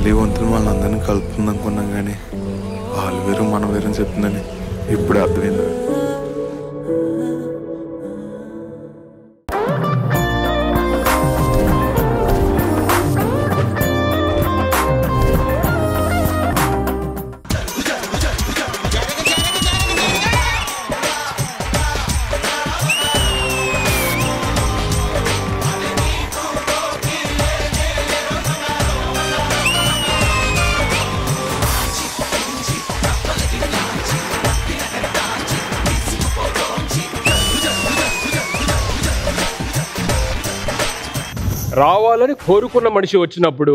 తల్లి వంతులు వాళ్ళందరినీ కలుపుతుంది అనుకున్నాం కానీ వాళ్ళు వేరు మనం వేరు అని చెప్తుందని ఇప్పుడే అర్థమైంది. రావాలని కోరుకున్న మనిషి వచ్చినప్పుడు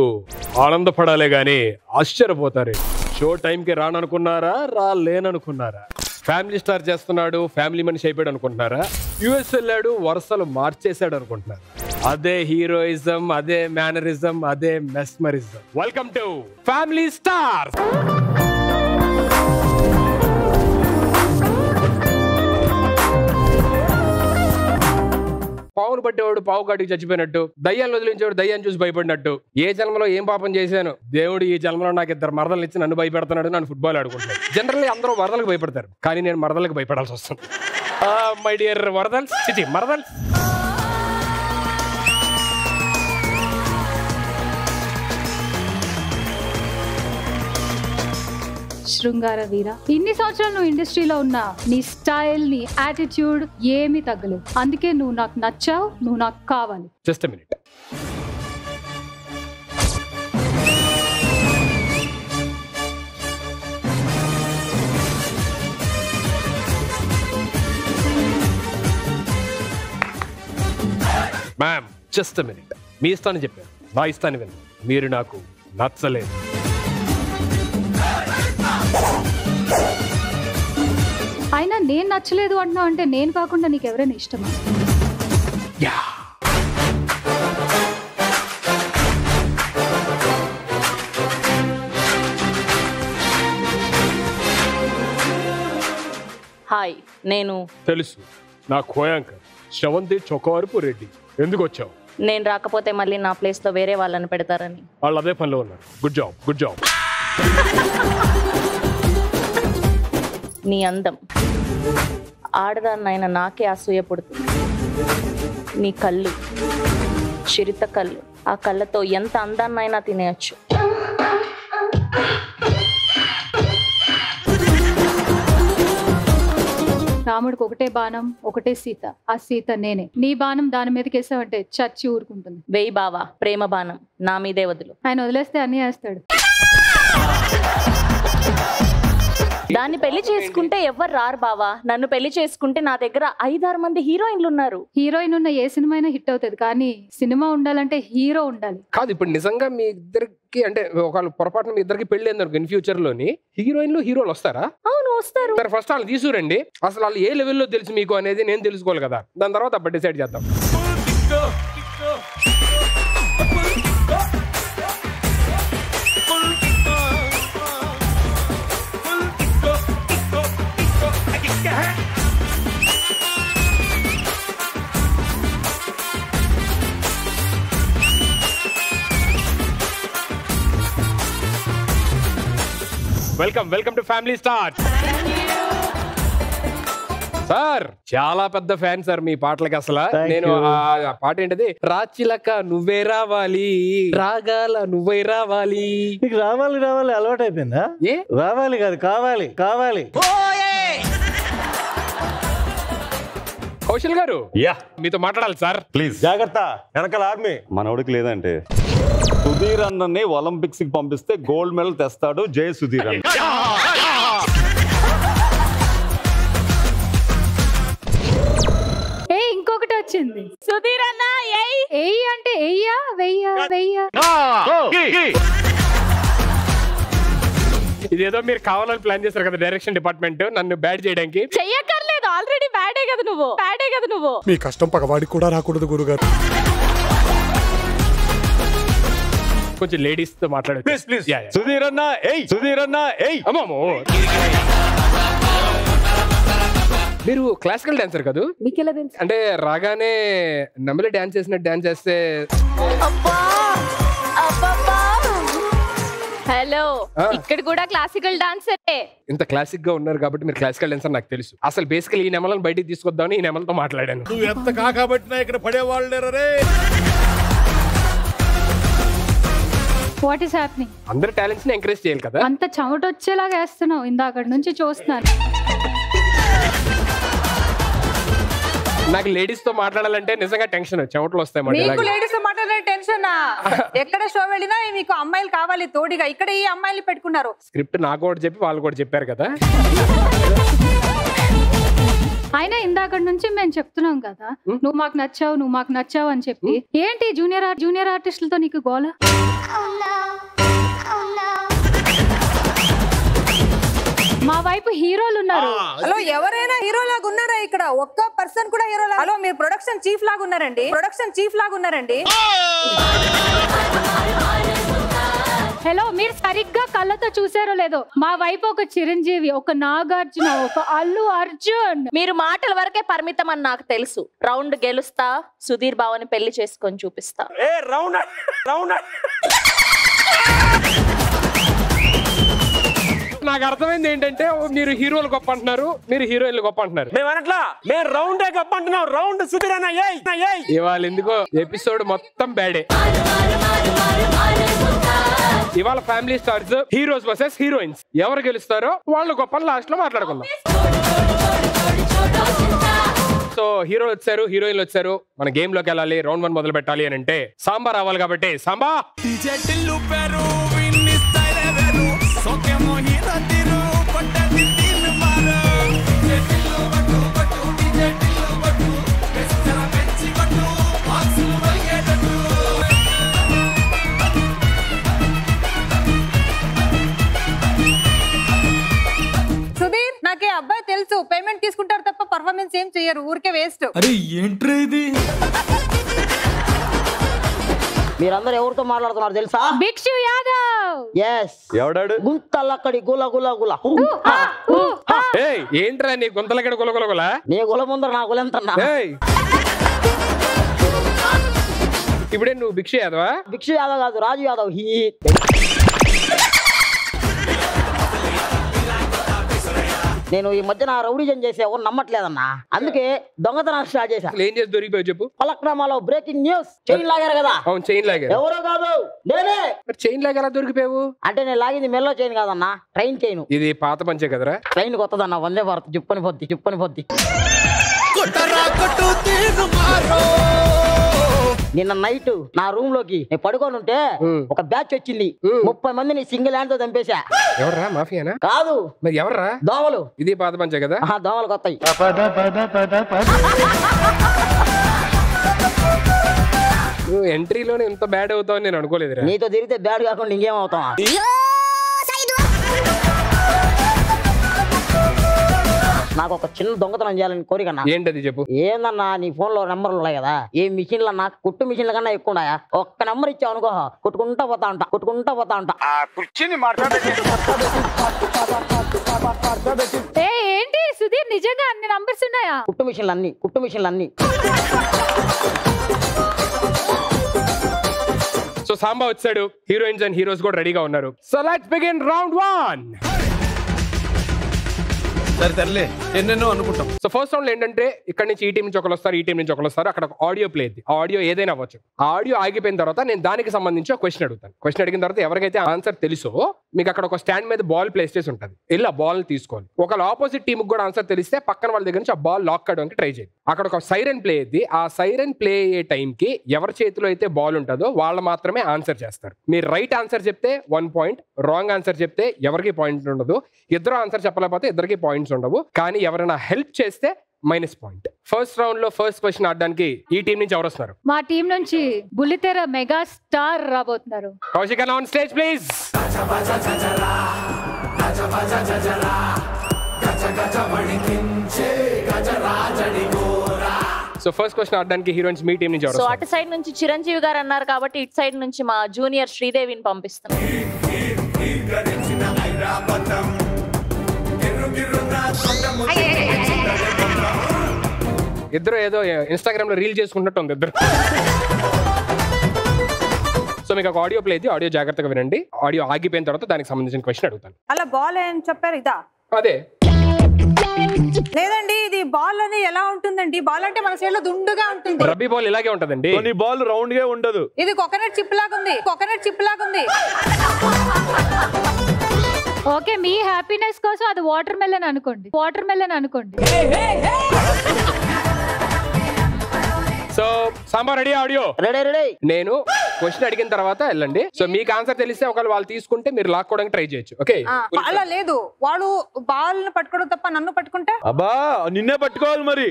ఆనందపడాలే గాని ఆశ్చర్యపోతారే. షో టైంకి రాననుకున్నారా, రాలేననుకున్నారా? ఫ్యామిలీ స్టార్ చేస్తున్నాడు, ఫ్యామిలీ మనిషి అయిపోయాడు అనుకుంటున్నారా? యుఎస్ వెళ్ళాడు, వరుసలు మార్చేశాడు అనుకుంటున్నారా? అదే హీరోయిజం, అదే మేనరిజం, అదే mesmerism. Welcome to Family Star. పావును పట్టేవాడు పావు కాటికి చచ్చిపోయినట్టు, దయ్యాన్ని వదిలించేవాడు దయ్యాన్ని చూసి భయపడినట్టు, ఏ జన్మలో ఏం పాపం చేశాను, దేవుడు ఈ జన్మలో నాకు 2 మరదలు ఇచ్చి నన్ను భయపెడుతున్నాడు, నన్ను ఫుట్బాల్ ఆడుకుంటాడు. జనరల్లీ అందరూ వరదలకు భయపడతారు, కానీ నేను మరదలకు భయపడాల్సి వస్తుంది. మై డియర్ వరదల్స్, చిచి మరదల్స్. శృంగార వీర, ఇన్ని సంవత్సరాలు నువ్వు ఇండస్ట్రీలో ఉన్నా నీ స్టైల్, నీ యాటిట్యూడ్ ఏమీ తగ్గలేదు. అందుకే నువ్వు నాకు నచ్చావు, నువ్వు నాకు కావాలి. Just a minute. Ma'am, just a minute. మీ ఇష్టాన్ని చెప్పాను, నా ఇష్టాన్ని విన్నాను. మీరు నాకు నచ్చలేదు. అయినా నేను నచ్చలేదు అంటున్నావు అంటే నేను కాకుండా నీకు ఎవరైనా ఇష్టమా? హాయ్, నేను తెలుసు, నా కోయాంకర్ శ్రవంతి చొక్కవరపు రెడ్డి. ఎందుకు వచ్చావు? నేను రాకపోతే మళ్ళీ నా ప్లేస్ లో వేరే వాళ్ళని పెడతారని. వాళ్ళు అదే పనిలో ఉన్నారు. Good job, good job. నీ అందం ఆడదాన్నైనా నాకే అసూయ పుడుతుంది. నీ కళ్ళు, చిరుత కళ్ళు, ఆ కళ్ళతో ఎంత అందాన్నైనా తినేయచ్చు. రాముడికి ఒకటే బాణం, ఒకటే సీత. ఆ సీత నేనే. నీ బాణం దాని మీదకి వేసావంటే చచ్చి ఊరుకుంటుంది. వేయి బావా, ప్రేమ బాణం నా మీదే వదులు. ఆయన వదిలేస్తే అన్నీ వేస్తాడు. దాన్ని పెళ్లి చేసుకుంటే ఎవ్వరు రారు బావా. నన్ను పెళ్లి చేసుకుంటే నా దగ్గర 5-6 మంది హీరోయిన్లు ఉన్నారు. హీరోయిన్ ఉన్న ఏ సినిమా అయినా హిట్ అవుతుంది, కానీ సినిమా ఉండాలంటే హీరో ఉండాలి. కాదు, ఇప్పుడు నిజంగా మీ ఇద్దరికి అంటే ఒకళ్ళు పొరపాటున మీ ఇద్దరికి పెళ్లి అయింది ఇన్ ఫ్యూచర్ లోని హీరోయిన్లు హీరోలు వస్తారా? అవును, వస్తారు. సరే, ఫస్ట్ వాళ్ళు తీసుకురండి. అసలు వాళ్ళు ఏ లెవెల్లో తెలుసు మీకు అనేది నేను తెలుసుకోవాలి కదా. దాని తర్వాత అప్పుడు డిసైడ్ చేద్దాం. Welcome to Family star. Sir, చాలా పెద్ద ఫ్యాన్ సార్ మీ పాటలకి. అసలు నేను ఆ పాట ఏంటది, రాచిలక నువ్వే రావాలి, రాగాల నువ్వే రావాలి. నీకు రావాలి రావాలి అలవాటు అయిపోయిందా? ఏ రావాలి కాదు, కావాలి కావాలి. కౌశల్ గారు, మీతో మాట్లాడాలి సార్. ప్లీజ్ జాగ్రత్త, వెనకాల ఆర్మీ. మనోడికి లేదంటే సుధీర్ అన్నని ఒలింపిక్స్ కి పంపిస్తే గోల్డ్ మెడల్ తెస్తాడు. జై సుధీర్ అన్న. ఇంకొకటి వచ్చింది. సుధీర్ అన్న ఎయ్యి అంటే ఎయ్యా వెయ్యా వెయ్యా. ఇదేదో మీరు కావాలని ప్లాన్ చేశారు కదా డైరెక్షన్ డిపార్ట్మెంట్ నన్ను బ్యాడ్ చేయడానికి. చెయ్యక్కర్లేదు, ఆల్రెడీ బ్యాడే కదా నువ్వు. మీ కష్టం పగవాడికి కూడా రాకూడదు గురుగారు. కొంచెం లేడీస్ తో మాట్లాడు. సుధీర్ అన్న ఏయ్, సుధీర్ అన్న ఏయ్. అమ్మో, మీరు క్లాసికల్ డాన్సర్ కదా? మీకెలా తెలుసు? అంటే రాగానే నమ్మలే డాన్స్ చేసినట్టు డాన్స్ చేస్తే హలో ఇక్కడ కూడా క్లాసికల్ డాన్సరే. ఇంత క్లాసిక్ గా ఉన్నారు కాబట్టి మీరు క్లాసికల్ డాన్సర్ నాకు తెలుసు. అసలు బేసికల్ ఈ నెమలను బయటికి తీసుకొద్దామని ఈ నెమలతో మాట్లాడాను. నువ్వు ఎంత కాకబట్టినా ఇక్కడ పడేవాళ్ళు లేరే. What is happening? అందరు టాలెంట్స్ ని ఎంకరేజ్ చేయాలి కదా. అంత చెమట వచ్చేలాగా వేస్తున్నావు, ఇందాక నుంచి చూస్తున్నాను. నాకు లేడీస్ తో మాట్లాడాలంటే నిజంగా టెన్షన్, చెమటలు వస్తాయి. మీకు లేడీస్ తో మాట్లాడే టెన్షన్. ఎక్కడ షో వెళ్ళినా మీకు అమ్మాయిలు కావాలి తోడిగా, ఇక్కడ ఈ అమ్మాయిలు పెట్టుకున్నారు. స్క్రిప్ట్ నాకు కూడా చెప్పి వాళ్ళు కూడా చెప్పారు కదా. అయినా ఇందాక నుంచి మేము చెప్తున్నాం కదా, నువ్వు మాకు నచ్చావు అని చెప్పి. ఏంటి జూనియర్ ఆర్టిస్టులతో నీకు గోల? మా వైపు హీరోలు ఉన్నారు. హలో, ఎవరైనా హీరో లాగా ఉన్నారా ఇక్కడ? ఒక్క పర్సన్ కూడా హీరో లాగా. హలో, మీరు ప్రొడక్షన్ చీఫ్ లాగా ఉన్నారండి. హలో, మీరు సరిగ్గా కళ్ళతో చూసారో లేదో, మా వైపు ఒక చిరంజీవి, ఒక నాగార్జున, ఒక అల్లు అర్జున్. మీరు మాటల వరకే పరిమితం అని నాకు తెలుసు. రౌండ్ గెలుస్తా, సుధీర్ బావని పెళ్లి చేసుకొని చూపిస్తా. నాకు అర్థమైంది ఏంటంటే మీరు హీరోలు గొప్ప అంటున్నారు, మీరు హీరోయిన్లు గొప్ప అంటున్నారు. మేము రౌండ్ గొప్ప అంటున్నాం. రౌండ్ సుధీర్ అన్న ఇవాళ ఎందుకో ఎపిసోడ్ మొత్తం బ్యాడే. ఇవాళ family stars, heroes versus heroines. ఎవరు గెలుస్తారో వాళ్ళు గొప్ప లాస్ట్ లో మాట్లాడుకుందాం. సో హీరోలు వచ్చారు, హీరోయిన్లు వచ్చారు. మన గేమ్ లోకి వెళ్ళాలి, రౌండ్ 1 మొదలు పెట్టాలి అని అంటే సాంబా రావాలి. కాబట్టి సాంబా సుధీర్, నాకే అబ్బాయి తెలుసు, పేమెంట్ తీసుకుంటారు తప్ప పర్ఫార్మెన్స్ ఏం చెయ్యరు, ఊరికే వేస్ట్. అరే ఏంట్రా ఇది? మీరందరూ ఎవరితో మాట్లాడుతున్నారు తెలుసా? భిక్షు యాదవ్. ఎస్. ఎవడాడు? గుంతలక్కడి గుల గుల గుల. ఏంట్రా నీ గుంతలక్కడ గులగులగుల? నీ గుల ముందర నా గులెంతన్నా? ఇప్పుడే నువ్వు భిక్షు యాదవా? భిక్షు యాదవ్ కాదు, రాజు యాదవ్. నేను ఈ మధ్య నా రౌడీజన్ చేసే ఎవరు నమ్మట్లేదన్నా, అందుకే దొంగతనం స్టార్ట్ చేశా. ఏం చేసి దొరికిపోయావు చెప్పు? పలక్నామాలో బ్రేకింగ్ న్యూస్. చైన్ లాగారు కదా? అవును, చైన్ లాగారు. ఎవరో కాదు, నేనే. చైన్ లాగా ఎలా దొరికిపోయావు? అంటే నేను లాగింది మెల్లో చైన్ కాదన్నా, ట్రైన్ చైన్. ఇది పాత పంచే కదరా? ట్రైన్ కొత్తదన్నా, వందే భారత్. జిప్పని పొద్ది. నిన్న నైట్ నా రూమ్ లోకి నేను పడుకొని ఉంటే ఒక బ్యాచ్ వచ్చింది. 30 మందిని సింగిల్ హ్యాండ్ తో చంపేశా. ఎవర్రా? మాఫియానా? కాదు. మరి ఎవర్రా? దోమలు. ఇది పాత పంచే కదా? దోమలు కొత్తయి. నువ్వు ఎంట్రీలోనే ఇంత బ్యాడ్ అవుతావు నేను అనుకోలేదు. నీతో తిరిగితే బ్యాడ్ కాకుండా ఇంకేమవుతావా? నాకు ఒక చిన్న దొంగతనం చేయాలని కోరికన్నా. ఏంటది చెప్పు? ఏందన్నా, నీ ఫోన్ లో నెంబర్లు ఉన్నాయి కదా, ఏ మిషన్లు అన్నా కుట్టు మిషన్ల కన్నా ఎక్కువ ఉన్నాయా? ఒక్క నెంబర్ ఇచ్చావు అనుకో, కొట్టుకుంటా పోతా ఉంటా. ఏంటి సుధీర్, నిజంగా అన్ని నంబర్స్ ఉన్నాయా? కుట్టు మిషన్లు అన్ని. సో సాంబా వచ్చాడు, హీరోయిన్స్ అండ్ హీరోస్ కూడా రెడీగా ఉన్నారు. So let's begin round 1. సరే తరలే, ఎన్నెన్నో అనుకుంటాం. సో ఫస్ట్ రౌండ్ ఏంటంటే ఇక్కడ నుంచి ఈ టీం నుంచి ఒకరు వస్తారు, ఈ టీం నుంచి ఒకరు వస్తారు. అక్కడ ఒక ఆడియో ప్లే అయింది. ఆ ఆడియో ఏదైనా అవ్వచ్చు. ఆ ఆడియో ఆగిపోయిన తర్వాత నేను దానికి సంబంధించి ఒక క్వశ్చన్ అడుగుతాను. క్వశ్చన్ అడిగిన తర్వాత ఎవరికైతే ఆన్సర్ తెలుసో మీకు అక్కడ ఒక స్టాండ్ మీద బాల్ ప్లేస్ చేసి ఉంటుంది. వెళ్ళి ఆ బాల్ తీసుకోవాలి. ఒకవేళ ఆపోజిట్ టీమ్ కూడా ఆన్సర్ తెలిస్తే పక్కన వాళ్ళ దగ్గర నుంచి ఆ బాల్ లాక్ అవడానికి ట్రై చేయండి. అక్కడ ఒక సైరన్ ప్లే అయింది. ఆ సైరన్ ప్లే అయ్యే టైంకి ఎవరి చేతిలో అయితే బాల్ ఉంటుందో వాళ్ళు మాత్రమే ఆన్సర్ చేస్తారు. మీరు రైట్ ఆన్సర్ చెప్తే 1 పాయింట్, రాంగ్ ఆన్సర్ చెప్తే ఎవరికి పాయింట్ ఉండదు. ఇద్దరు ఆన్సర్ చెప్పలేకపోతే ఇద్దరికి పాయింట్స్ ఉండవు. కానీ ఎవరైనా హెల్ప్ చేస్తే -పాయింట్. ఫస్ట్ రౌండ్ లో ఫస్ట్ క్వశ్చన్ ఆడడానికి ఈ టీం నుంచి ఎవరు వస్తున్నారు? మా టీం నుంచి బుల్లితెర మెగా స్టార్ రాబోతున్నారు. Kaushik on stage please. So first question ఆడడానికి హీరోయిన్స్ మీ టీం నుంచి ఎవరు? సో అటు సైడ్ నుంచి చిరంజీవి గారు అన్నారు కాబట్టి ఇటు సైడ్ నుంచి మా జూనియర్ శ్రీదేవిని పంపిస్తున్నాం. ఇద్దరు ఏదో ఇన్స్టాగ్రామ్ లో రీల్ చేసుకుంటున్నట్టు ఉంది ఇద్దరు. సో మీకు ఒక ఆడియో ప్లే అయితే ఆడియో జాగ్రత్తగా వినండి. ఆడియో ఆగిపోయిన తర్వాత దానికి సంబంధించిన క్వశ్చన్ అడుగుతాను. అలా బాల్ ఏం చెప్పారు ఇదా? అదే లేదండి, ఇది బాల్ అని ఎలా ఉంటుందండి? బాల్ అంటే మన సైడ్ లో దుండుగా ఉంటుంది. రబ్బీ బాల్ ఇలాగే ఉంటదండి. కొన్ని బాల్ రౌండ్ గా ఉండదు. ఇది కోకోనట్ చిప్ లాగా ఉంది. కోకోనట్ చిప్ లాగా ఉంది. ఓకే, మీ హ్యాపీనెస్ కోసం అది వాటర్ మెలన్ అనుకోండి. వాటర్ మెలన్ అనుకోండి. So sambar ready? Audio ready ready. నేను క్వశ్చన్ అడిగిన తర్వాత వెళ్ళండి. సో మీకు ఆన్సర్ తెలిస్తే ఒకవేళ వాళ్ళు తీసుకుంటే మీరు లాక్కోవడానికి ట్రై చేయొచ్చు. ఓకే, అలా లేదు, వాడు బాల్ ని పట్టుకోవడం తప్ప నన్ను పట్టుకుంటే అబ్బా నిన్నే పట్టుకోవాలి మరి.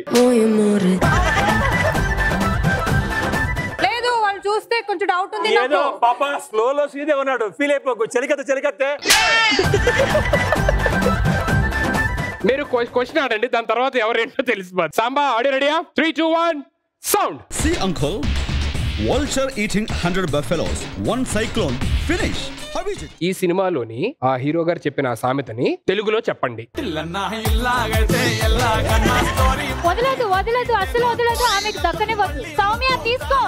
లేదు, వాళ్ళు చూస్తే కొంచెం డౌట్ ఉంది. ఏదో పాప స్లోలో సీదే ఉన్నాడు, ఫీల్ అయిపోకు. చెలికత్తే మీరు క్వశ్చన్ ఆడండి, దాని తర్వాత ఎవరేంటో తెలిసిపోదు. సాంబా ఆడియో రెడీయా? 3, 2, 1 sound. See uncle, vulture eating 100 buffaloes, one cyclone finish. How is it? ఈ సినిమాలోని ఆ హీరో గారు చెప్పిన ఆ సామెతని తెలుగులో చెప్పండి. వదలదు వదలదు, అసలు వదలదు, ఆమెకు దక్కనే వద్దు. సౌమ్య తీసుకో.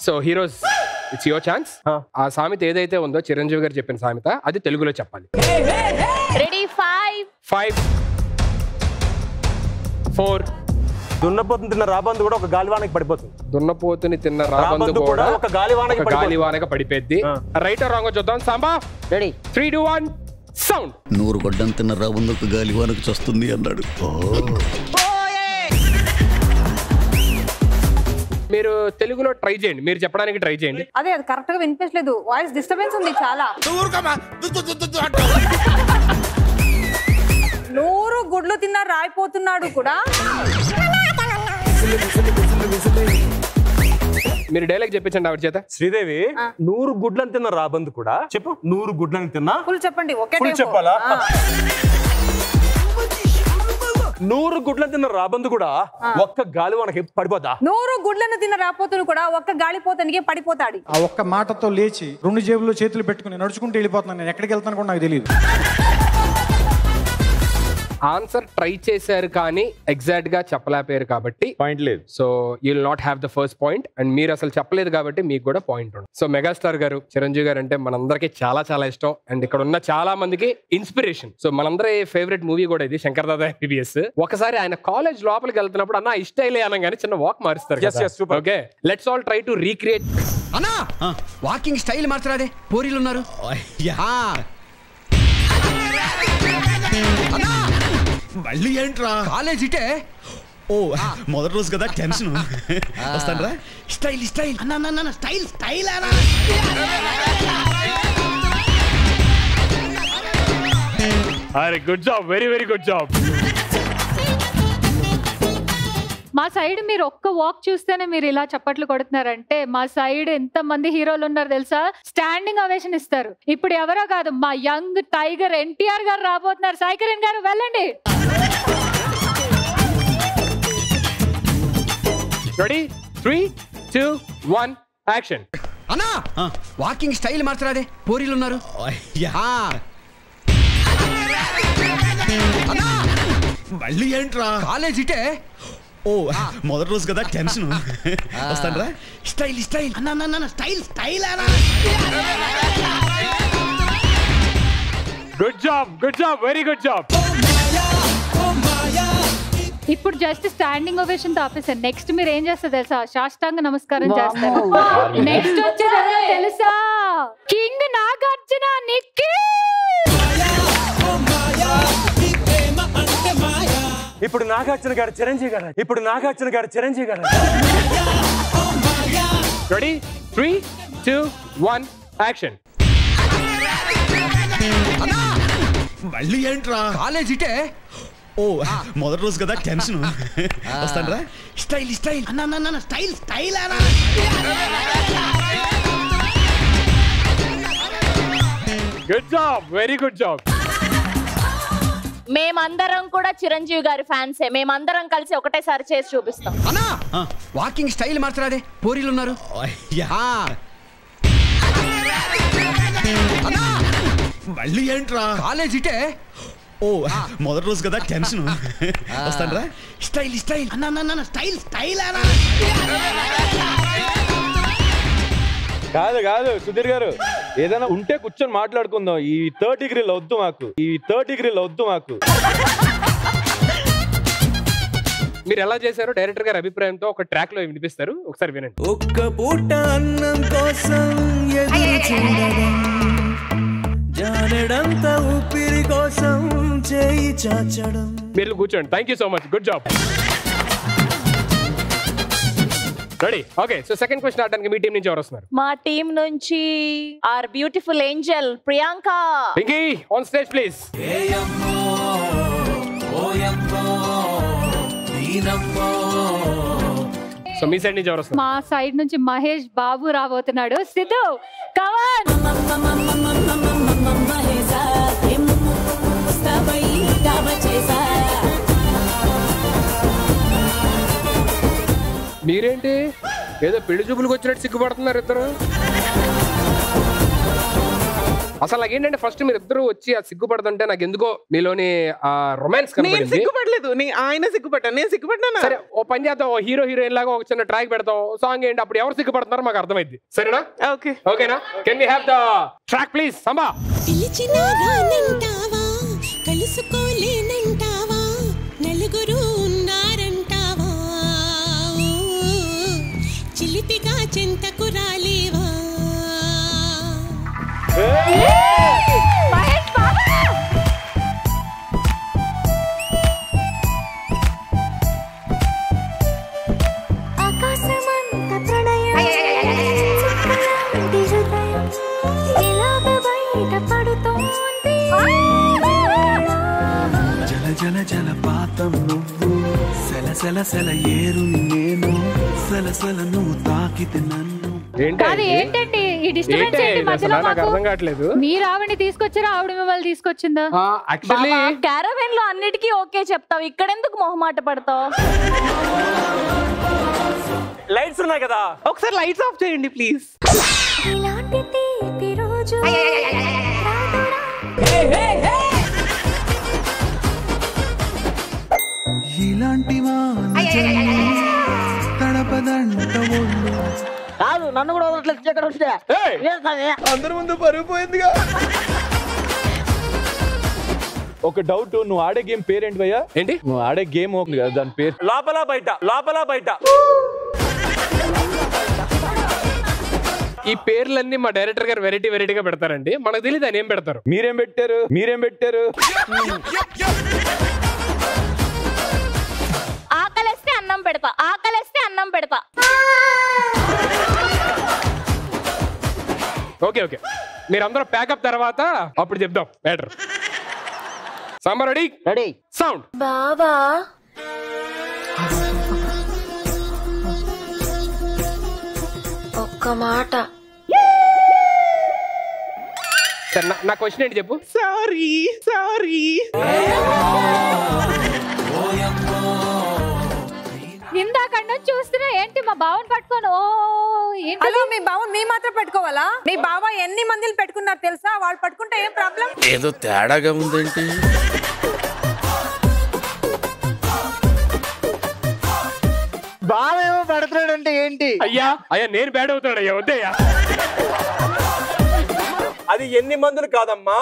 So heroes, it's your chance. ఆ సామెత ఏదైతే ఉందో చిరంజీవి గారు చెప్పిన సామెత, అది తెలుగులో చెప్పాలి. రెడీ? 5 4. దున్నపోతుని తిన్న రాబందు కూడా ఒక గాలివానకి పడిపోతుంది. దున్నపోతుని తిన్న రాబందు కూడా ఒక గాలివానకి పడిపోద్ది. రైట్ ఆర్ రాంగ్ చూద్దాం. సాంబా రెడీ? 3, 2, 1 సౌండ్. 100 గొడ్డం తిన్న రాబందుకు గాలివానకు చస్తుంది అన్నాడు. మీరు తెలుగులో ట్రై చేయండి, మీరు చెప్పడానికి ట్రై చేయండి. అదే అది కరెక్ట్ గా వినిపించలేదు, వాయిస్ డిస్టర్బెన్స్ ఉంది చాలా. 100 గుడ్లు తిన్న రాయిపోతున్నాడు కూడా. మీరు డైలాగ్ చెప్పించండి ఆవిడ చేత. శ్రీదేవి, 100 గుడ్లను తిన్న రాబందు కూడా చెప్పు. 100 గుడ్లను తిన్నా ఫుల్ చెప్పండి. ఒకే ఫుల్ చెప్పాలా? 100 గుడ్లను తిన్న రాబందు కూడా ఒక్క గాలివానకి పడిపోతా. 100 గుడ్లను తిన్న రాపోతును కూడా ఒక్క గాలిపోతానికి పడిపోతాడు. ఆ ఒక్క మాటతో లేచి 2 జేబుల్లో చేతులు పెట్టుకుని నడుచుకుంటూ వెళ్ళిపోతున్నాను. నేను ఎక్కడికి వెళ్తాను కూడా నాకు తెలియదు. ఆన్సర్ ట్రై చేశారు కానీ ఎగ్జాక్ట్ గా చెప్పలేకపోయారు కాబట్టి పాయింట్ లేదు. So you will not have the first point. And మీరు అసలు చెప్పలేదు కాబట్టి మీకు కూడా పాయింట్ ఉండదు. సో మెగాస్టార్ గారు, చిరంజీవి గారు అంటే మనందరికీ చాలా చాలా ఇష్టం. అండ్ ఇక్కడ ఉన్న చాలా మందికి ఇన్స్పిరేషన్. సో మనందరి ఫేవరెట్ మూవీ కూడా ఇది, శంకర్ దాదా ఎంబీబీఎస్. ఒకసారి ఆయన కాలేజ్ లోపలికి వెళ్తున్నప్పుడు అన్న ఇష్టైలే అనగానే చిన్న వాక్ మారుస్తారు. Okay, let's all try to recreate. అన్నా వాకింగ్ స్టైల్ మార్చరాదే, పోరీలు ఉన్నారు. మళ్ళీ ఏంట్రా? కాలేజ్ ఇటే. ఓ మొదటి రోజు కదా, టెన్షన్. వస్తానరా. స్టైల్ స్టైల్ అన్న స్టైల్ స్టైల్ అన్న. అరే good job, very very good job. మా సైడ్ మీరు ఒక్క వాక్ చూస్తేనే మీరు ఇలా చప్పట్లు కొడుతున్నారంటే మా సైడ్ ఎంత మంది హీరోలు ఉన్నారు తెలుసా? స్టాండింగ్ అవేషన్ ఇస్తారు. ఇప్పుడు ఎవరో కాదు, మా యంగ్ టైగర్ ఎన్టీఆర్ గారు రాబోతున్నారు. సాయి కిరణ్ గారు వెళ్ళండి. రెడీ? 3, 2, 1 యాక్షన్. అన్నా వాకింగ్ స్టైల్ మార్చరాదే, పోరీలు ఉన్నారు. మళ్ళీ ఏంట్రా? కాలేజ్ ఇటే. ఓ మొదటి రోజు కదా, టెన్షన్. వస్తానరా. స్టైల్ స్టైల్ అన్న స్టైల్ స్టైల్ అన్న. Good job, good job, very good job. ఇప్పుడు జస్ట్ స్టాండింగ్ ఓవేషన్ తో ఆపేసారు. నెక్స్ట్ మీరు ఏం చేస్తారు తెలుసా? సాష్టాంగ నమస్కారం చేస్తారు. నెక్స్ట్ వచ్చేది తెలుసా? కింగ్ నాగార్జున నిక్కీ. ఇప్పుడు నాగార్జున గారు చిరంజీవి గారు. ఇప్పుడు నాగార్జున గారు చిరంజీవి గారు. రెడీ? 3, 2, 1 యాక్షన్. మళ్ళీ ఏంట్రా? కాలేజ్ ఇటే. ఓ మొదటి రోజు కదా, టెన్షన్. వస్తానరా. స్టైల్ స్టైల్ అన్న స్టైల్ స్టైల్ అన్న. Good job, very good job. మేమందరం కూడా చిరంజీవి గారి ఫ్యాన్సే. మేమందరం కలిసి ఒకటేసారి చేసి చూపిస్తాం. అన్నా వాకింగ్ స్టైల్ మార్చరాదే, పోరీలు ఉన్నారు. మళ్ళీ ఏంట్రా? కాలేజ్ ఇటే. ఓ మొదటి రోజు కదా, టెన్షన్. వస్తానరా. స్టైల్ స్టైల్ అన్న స్టైల్ స్టైల్ అన్నా. కాదు కాదు సుధీర్ గారు, ఏదైనా ఉంటే కూర్చొని మాట్లాడుకుందాం. ఈ 3rd డిగ్రీలు వద్దు మాకు, ఈ 3rd డిగ్రీలు వద్దు మాకు. మీరు ఎలా చేశారో డైరెక్టర్ గారి అభిప్రాయంతో ఒక ట్రాక్ లో వినిపిస్తారు, ఒకసారి వినండి. ఒక్క పూట అన్నం కోసం ఎదురు చూడడం, జానడంత ఊపిరి కోసం చేయి చాచడం. మీరు కూర్చోండి. Thank you so much, good job. Ready? Okay, so second question ఆడడానికి మీ టీం నుంచి ఎవరు వస్తున్నారు? మా టీం నుంచి are beautiful angel Priyanka. Pinky on stage please. So మీ సైడ్ నుంచి ఎవరు వస్తున్నారు? మా సైడ్ నుంచి మహేష్ బాబు రాబోతున్నాడు. సిద్ధు కవన్. మీరేంటి ఏదో పెళ్లి చూపులకు వచ్చినట్టు సిగ్గుపడుతున్నారు ఇద్దరు? అసలు నాకేంటంటే ఫస్ట్ మీరు ఇద్దరు వచ్చి ఆ సిగ్గుపడుతుంటే నాకు ఎందుకో మీలోని ఆ రొమాన్స్ కనబడింది. సిగ్గుపడలేదు, ఆయన సిగ్గుపడ్డాను, నేను సిగ్గుపడ్డాను. సరే ఓ పని చేద్దాం, హీరో హీరోయిన్ లాగా ఒక చిన్న ట్రాక్ పెడతాం, సాంగ్ ఏంటి, అప్పుడు ఎవరు సిగ్గుపడుతున్నారో మాకు అర్థమైంది. సరేనా? ఓకే ఓకేనా? Can we have the track please? సంబా. పిలిచినా రానంటావా, కలుసుకోలేనంటావా, నలుగురు ఉన్నారంటావా, చిలిపిగా చెంతకు రాలేవా. ఆకాశమంత ప్రణయం, హృదయం ఇలాగ బయట పడుతోంది. జల జల జలపాతం నువ్వు, సెల సెల సెల ఏరు నేను, సెల సెల నువ్వు తాకితే నన్ను. కాదు ఏంటండి ఈ డిస్టర్బెన్స్ ఏంటి మధ్యలో? నాకు అర్థం కావట్లేదు. మీరు ఆవిడని తీసుకొచ్చారా, ఆవిడ మిమ్మల్ని తీసుకొచ్చిందా? క్యారవెన్ లో అన్నిటికీ ఓకే చెప్తావు, ఇక్కడ ఎందుకు మొహమాట పడతావు? లైట్స్ ఉన్నాయి కదా, ఒకసారి లైట్స్ ఆఫ్ చేయండి ప్లీజ్. ఇలాంటి తీపి రోజు ఇలాంటి తడపదంట ఒళ్ళు. కాదు నన్ను కూడా వదలట్లేదు ఇక్కడ వస్తే. అందరి ముందు పరుగు పోయిందిగా. ఒక డౌట్, నువ్వు ఆడే గేమ్ పేరేంటి భయ్యా? ఏంటి నువ్వు ఆడే గేమ్ కదా, దాని పేరు లోపల బయట, లోపల బయట. ఈ పేర్లన్నీ మా డైరెక్టర్ గారు వెరైటీ వెరైటీగా పెడతారండి, మనకు తెలియదు ఆయన ఏం పెడతారు. మీరేం పెట్టారు? మీరేం పెట్టారు? ఆకలేస్తే అన్నం పెడతా, ఆకలేస్తే అన్నం పెడతా. ఓకే ఓకే, మీరందరూ ప్యాకప్ తర్వాత అప్పుడు చెప్దాం better. Sambar ready? Ready. Sound. బావా ఒక్క మాట. సరే నా క్వశ్చన్ ఏంటి చెప్పు. Sorry sorry. ఇందాక చూస్తున్నా ఏంటి మా బావని పట్టుకోను. హలో, మీ బావ మీ మాత్రం పెట్టుకోవాలా? మీ బావ ఎన్ని మందిని పెట్టుకున్నారు తెలుసా? వాళ్ళు పట్టుకుంటే ఏం ప్రాబ్లం? ఏదో తేడాగా ఉందేంటి? బావేమో పెడతాడంటే ఏంటి? అయ్యా అయ్యా నేను బ్యాడ్ అవుతాడు అయ్యా, వద్దయ్యా. అది ఎన్ని మందులు కాదమ్మా,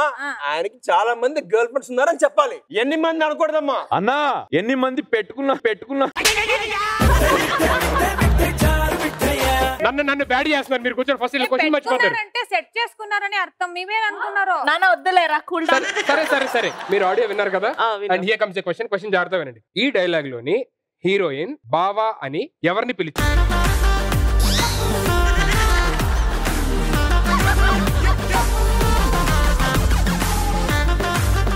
ఆయనకి చాలా మంది గర్ల్ ఫ్రెండ్స్ ఉన్నారని చెప్పాలి. ఎన్ని మంది అనకూడదమ్మా. అన్నా ఎన్ని మంది పెట్టుకున్నా నన్ను బ్యాడ్ చేస్తున్నారు మీరు. కూర్చొని ఫస్ట్ క్వశ్చన్ మర్చిపోతారు. అంటే సెట్ చేసుకున్నారని అర్థం. మీవేం అనుకున్నారు? నాన్న వద్దులేరా, కూల్ డౌన్. సరే మీరు ఆడియో విన్నారు కదా, and here comes A question జాగ్రత్తగా వినండి. ఈ డైలాగ్ లోని హీరోయిన్ బావా అని ఎవరిని పిలిచారు?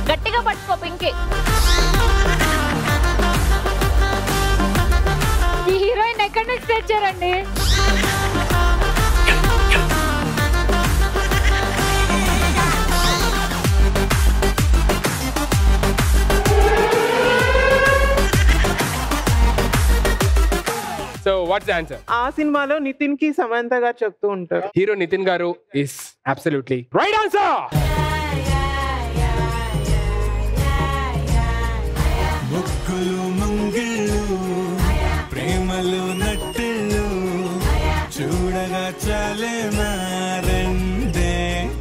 గట్టిగా పట్టుకో పింకీ. ఈ హీరోయిన్ ఎక్కడి నుంచి తెచ్చారండి? What's the answer? ఆ సినిమాలో నితిన్ కి సమంత గారు చెప్తూ ఉంటారు. హీరో నితిన్ గారు ఇస్ అబ్సల్యూట్లీ రైట్ ఆన్సర్. ముక్కులు మంగిళ్ళు ప్రేమలు నట్టిళ్ళు చూడగా చాలే రెండే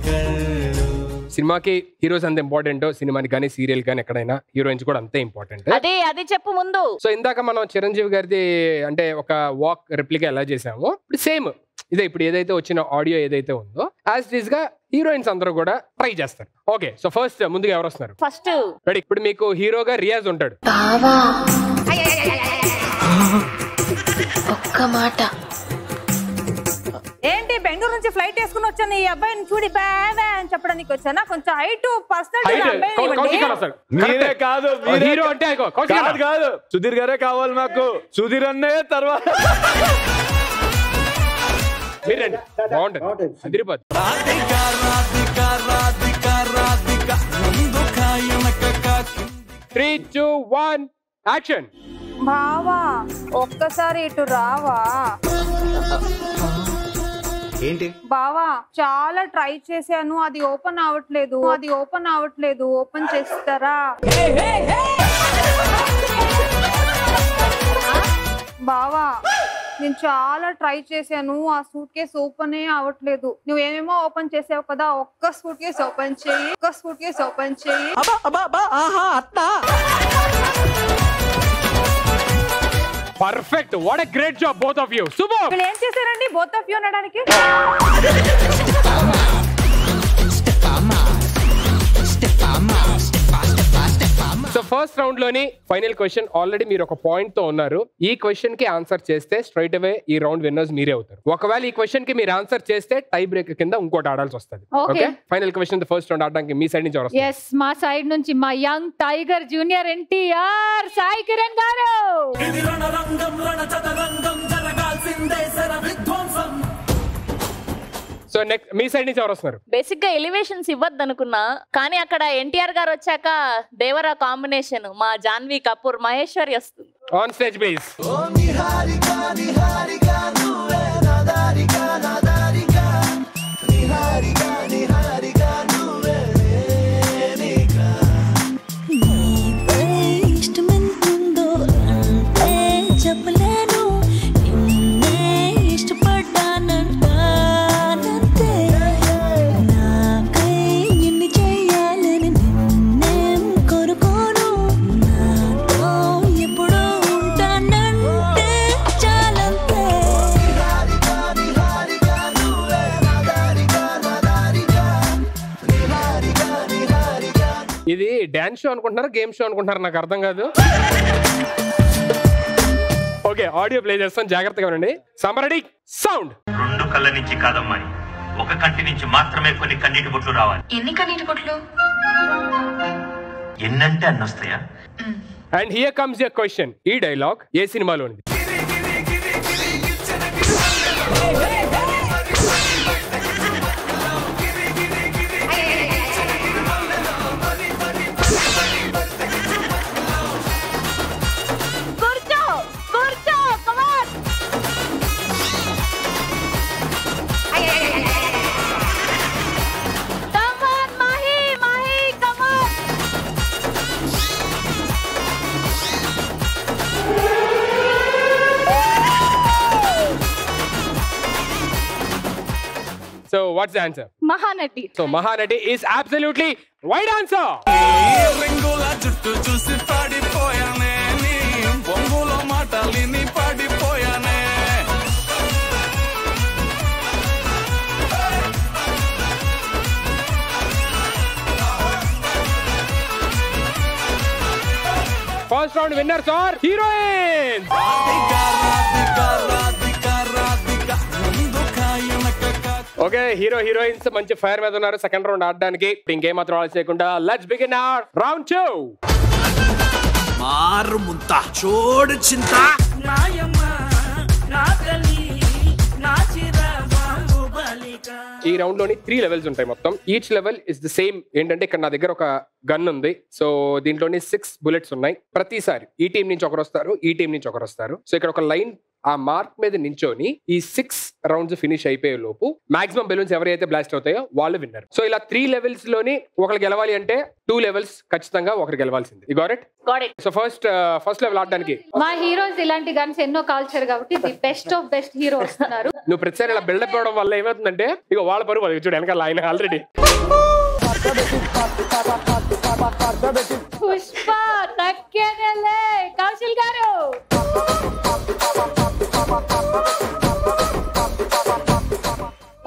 కళ్ళు. సినిమాకి హీరోస్ అంత ఇంపార్టెంట్, సినిమాకి కానీ సీరియల్ కానీ ఎక్కడైనా హీరోయిన్స్ కూడా అంతే ఇంపార్టెంట్. అది చెప్పు ముందు. సో ఇందాక మనం చిరంజీవి గారిది అంటే ఒక వాక్ రెప్లికా ఎలా చేసామో ఇప్పుడు సేమ్ ఇదే, ఇప్పుడు ఏదైతే వచ్చిన ఆడియో ఏదైతే ఉందో యాజ్ ఇట్ ఈస్ గా హీరోయిన్స్ అందరూ కూడా ట్రై చేస్తారు. ఓకే, సో ఫస్ట్ ముందుగా ఎవరు వస్తున్నారు? First ready. ఇప్పుడు మీకు హీరోగా రియాజ్ ఉంటాడు. ఒక్క మాట. ఏంటి బెంగళూరు నుంచి ఫ్లైట్ వేసుకుని వచ్చాను, ఈ అబ్బాయిని చూడి బాగా అని చెప్పడానికి వచ్చానా? కొంచెం హైట్ మీరే కాదు, హీరో అంటే కాదు సుధీర్ గారే కావాలి మాకు. సుధీర్ అన్నే తర్వాత బాగుంటుంది. 3, 2, 1 యాక్షన్. బావా ఒక్కసారి ఇటు రావా? ఏంటి బావా చాలా ట్రై చేశాను, అది ఓపెన్ అవ్వట్లేదు, ఓపెన్ చేస్తారా? బావా నేను చాలా ట్రై చేశాను, ఆ సూట్ కేసు ఓపెనే అవ్వట్లేదు. నువ్వేమేమో ఓపెన్ చేసావు కదా, ఒక్క సూట్ కేసు ఓపెన్ చెయ్యి. Perfect. What a great job both of you. Super. వీళ్ళు ఏం చేశారండి బోత్ ఆఫ్ యూ అనడానికి? సో ఫస్ట్ రౌండ్ లోని ఫైనల్ క్వశ్చన్ ఆల్రెడీ మీరు ఒక పాయింట్ తో ఉన్నారు. ఈ క్వశ్చన్ కి ఆన్సర్ చేస్తే స్ట్రైట్ అవే ఈ రౌండ్ విన్నర్స్ మీరే అవుతారు. ఒకవేళ ఈ క్వశ్చన్ కి మీరు ఆన్సర్ చేస్తే టై బ్రేక్ కింద ఇంకోటి ఆడాల్సి వస్తుంది. Okay, final question first round ఆడడానికి మీ సైడ్ నుంచి ఎవరు? yes మా సైడ్ నుంచి మా young tiger junior NTR Sai Kiran garu. So next మీ సైడ్ నుంచి ఎవరు వస్తున్నారు? బేసిక్ గా ఎలివేషన్స్ ఇవ్వద్దు అనుకున్నా, కానీ అక్కడ ఎన్టీఆర్ గారు వచ్చాక దేవరా కాంబినేషన్ మా జాన్వీ కపూర్ మహేశ్వరి వస్తుంది. On stage please. చెప్పలేను నిన్నే ఇష్టపడ్డానంట. ఇది డాన్స్ షో అనుకుంటున్నారా, గేమ్ షో అనుకుంటున్నారా, నాకు అర్థం కాదు. ఓకే, ఆడియో ప్లే చేస్తాను, జాగ్రత్తగా ఉండండి. సమరెడీ సౌండ్. 2 కళ్ళ నుంచి కాదమ్మా, ఒక కంటి నుంచి మాత్రమే కొన్ని కన్నీటి బొట్లు రావాలి. ఎన్ని కన్నీటి బొట్లు? ఎన్నంటే అన్నొస్తాయా? And here comes your question. ఈ డైలాగ్ ఏ సినిమాలో ఉంది? So what's the answer? Mahanati. So Mahanati is absolutely right answer. రింగుల జుట్టు చూసి పడిపోయానే, నీ బొంగులో మాటలిని పడిపోయానే. First round winners are heroines. Okay, hero heroines మంచి ఫైర్ మీద ఉన్నారు సెకండ్ రౌండ్ ఆడడానికి. ఇంకేమాత్రం ఆలోచన చేయకుండా లెట్స్ బిగిన్ అవర్ రౌండ్ 2. మారు ముంత చోడు చింత ఈ రౌండ్ లోని 3 లెవెల్స్ ఉంటాయి మొత్తం. Each level is the same. ఏంటంటే ఇక్కడ నా దగ్గర ఒక గన్ ఉంది. సో దీంట్లోని 6 బుల్లెట్స్ ఉన్నాయి. ప్రతిసారి ఈ టీం నుంచి ఒకరు వస్తారు, ఈ టీం నుంచి ఒకరు వస్తారు. సో ఇక్కడ ఒక లైన్ ఆ మార్క్ మీద నించొని ఈ 6 రౌండ్స్ ఫినిష్ అయిపోయే లోపు మాక్సిమం బెలూన్స్ ఎవరైతే బ్లాస్ట్ అవుతాయో వాళ్ళు విన్నర్. సో ఇలా 3 లెవెల్స్ లోని ఒకరు గెలవాలి అంటే 2 లెవెల్స్ ఖచ్చితంగా ఒకరు గెలవాల్సింది. You got it? So first level ఆడడానికి మా హీరోస్ ఇలాంటి గన్స్ ఎన్నో కాల్చారు కాబట్టి the best of best hero వస్తున్నారు. నువ్వు ప్రతిసారి ఇలా బిల్డప్ అవ్వడం వల్ల ఏమవుతుందంటే ఇక వాళ్ళ పరువు అది చూడు వెనకాల ఆయన ఆల్రెడీ. పుష్ప తక్కేనలే కౌశల్ గారు.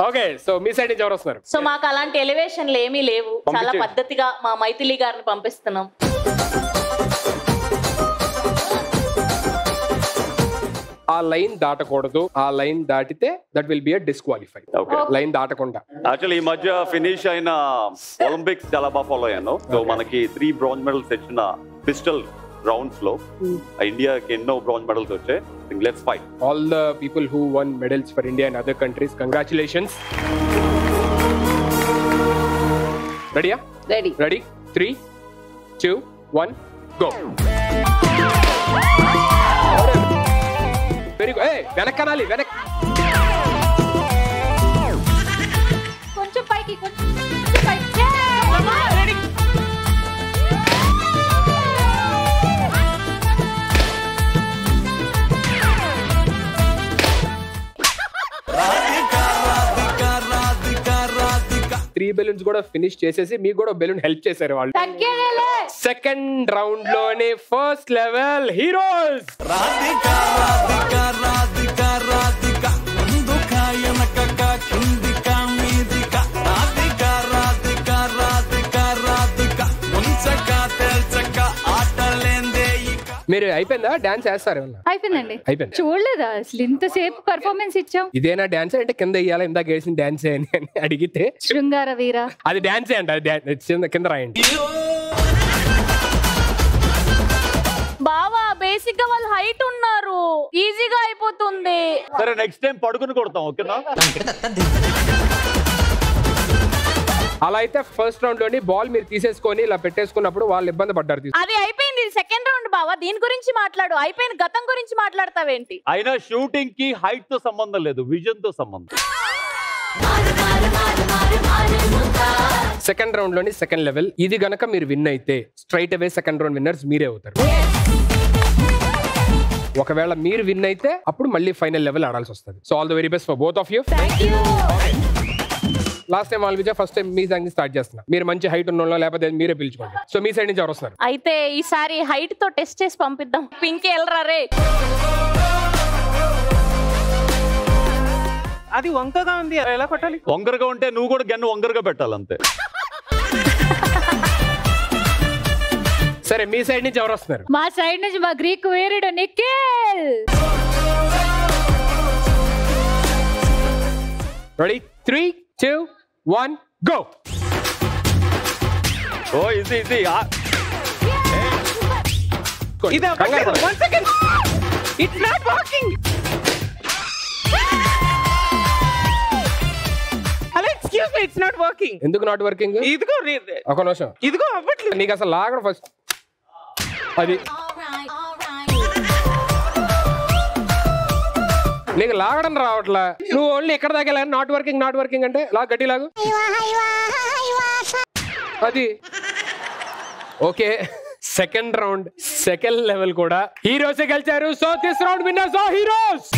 ఓకే, సో మీ సైడ్ నుంచి ఎవరు వస్తున్నారు? సో మాకు అలాంటి ఎలివేషన్లు ఏమీ లేవు. చాలా పద్ధతిగా మా మైథిలి గారిని పంపిస్తున్నాం. ఆ లైన్ దాటకూడదు. ఆ లైన్ దాటితే that will be disqualify. Line దాటకుండా. యాక్చువల్లీ ఈ మధ్య ఫినిష్ అయిన ఒలింపిక్స్ చాలా బాగా ఫాలో అయ్యాను. సో మనకి 3 బ్రాంజ్ మెడల్స్ తెచ్చిన పిస్టల్ రౌండ్స్ లో ఇండియాకి ఎన్నో బ్రాంజ్ మెడల్స్ వచ్చాయి. Let's fight. All the people who won medals for India and other countries, congratulations. రెడీయా? రెడీ. 3, 2, 1 గో. Very good. వెనక్ కనాలి, వెనక్. కొంచెం పైకి, కొంచెం పైకి. రెడీ. త్రీ బెలూన్స్ కూడా ఫినిష్ చేసేసి మీకు కూడా బెలూన్ హెల్ప్ చేశారు వాళ్ళు. సెకండ్ రౌండ్ లోనే ఫస్ట్ లెవెల్ హీరోస్. మీరు అయిపోయిందా? డాన్స్ వేస్తారు? అయిపోయిందండి. అయిపోయింది. చూడలేదా అసలు ఇంతసేపు పర్ఫార్మెన్స్ ఇచ్చాం? ఇదేనా డాన్స్ అంటే కింద ఇయ్యాలా ఇందాక వేసిన డాన్స్ అని అడిగితే శృంగార వీర అది డాన్సే అంట. అది కింద రాయండి. బావా బేసిక్ గా వాళ్ళు హైట్ ఉన్నారు, ఈజీగా అయిపోతుంది. సరే నెక్స్ట్ టైం పడుకుని కొడతాం. ఓకేనా? అలా అయితే ఫస్ట్ రౌండ్ లోని బాల్ మీరు తీసేసుకొని ఇలా పెట్టేసుకున్నప్పుడు వాళ్ళు ఇబ్బంది పడ్డారు. అది అయిపోయింది. సెకండ్ రౌండ్ బావా దీని గురించి మాట్లాడు. అయిపోయిన గతం గురించి మాట్లాడతావేంటి? అయినా షూటింగ్ కి హైట్ తో సంబంధం లేదు, విజన్ తో సంబంధం. సెకండ్ రౌండ్ లోని సెకండ్ లెవెల్ ఇది గనక మీరు విన్ అయితే స్ట్రైట్ అవే సెకండ్ రౌండ్ విన్నర్స్ మీరే అవుతారు. ఒకవేళ మీరు విన్ అయితే అప్పుడు మళ్ళీ ఫైనల్ లెవెల్ ఆడాల్సి వస్తుంది. So all the very best for both of you. Last time వాళ్ళు ఫస్ట్ టైం మీ సైడ్ నుంచి స్టార్ట్ చేస్తున్నా. మీరు మంచి హైట్ ఉన్న లేకపోతే మీరే పిలుచుకోండి. సో మీ సైడ్ నుంచి ఎవరు వస్తారు? అయితే ఈసారి హైట్ తో టెస్ట్ చేసి పంపిద్దాం. పింకీ ఎల్రా రే. అది వంకగా ఉంది, ఎలా కొట్టాలి? వంకరగా ఉంటే నువ్వు కూడా గన్ను వంకరగా పెట్టాలి అంతే. సరే మీ సైడ్ నుంచి ఎవరు వస్తున్నారు? మా సైడ్ నుంచి మా గ్రీక్ వీరుడు నిఖిల్. రెడీ? 3, 2, 1 go. ఓ ఈజీ ఈజీ. ఇది అవ్వట్లేదు. 1 second. It's not working. Hello, excuse me, it's not working. ఎందుకు నాట్ వర్కింగ్? ఇదిగో ఒక నిమిషం. ఇదిగో అవ్వట్లేదు. నీకు అసలు లాగడం ఫస్ట్ అది నీకు లాగడం రావట్లా. నువ్వు ఓన్లీ ఎక్కడ దాకా నాట్ వర్కింగ్ అంటే లా గట్టి లాగు. అది okay. Second round second level కూడా హీరోసే గెలిచారు. So this round winners are heroes.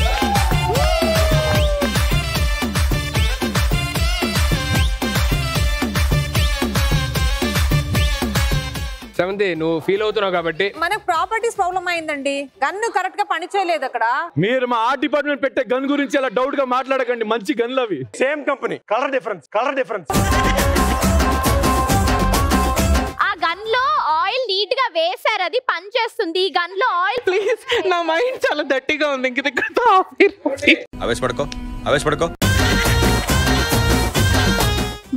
Seventh నువ్వు ఫీల్ అవుతున్నావు కాబట్టి మనకు ప్రాపర్టీస్ ప్రాబ్లం అయిందండి. గన్ కరెక్ట్ గా పని చేయలేదు అక్కడ. మీరు మా ఆర్ట్ డిపార్ట్మెంట్ పెట్టే గన్ గురించి అలా డౌట్ గా మాట్లాడకండి. మంచి గన్లు అవి. Same company, colour difference. ఆ గన్ లో ఆయిల్ నీట్ గా వేసారు, అది పని చేస్తుంది. ఈ గన్ లో ఆయిల్ ప్లీజ్, నా మైండ్ చాలా దట్టిగా ఉంది. ఇంక ఆవేశపడకో.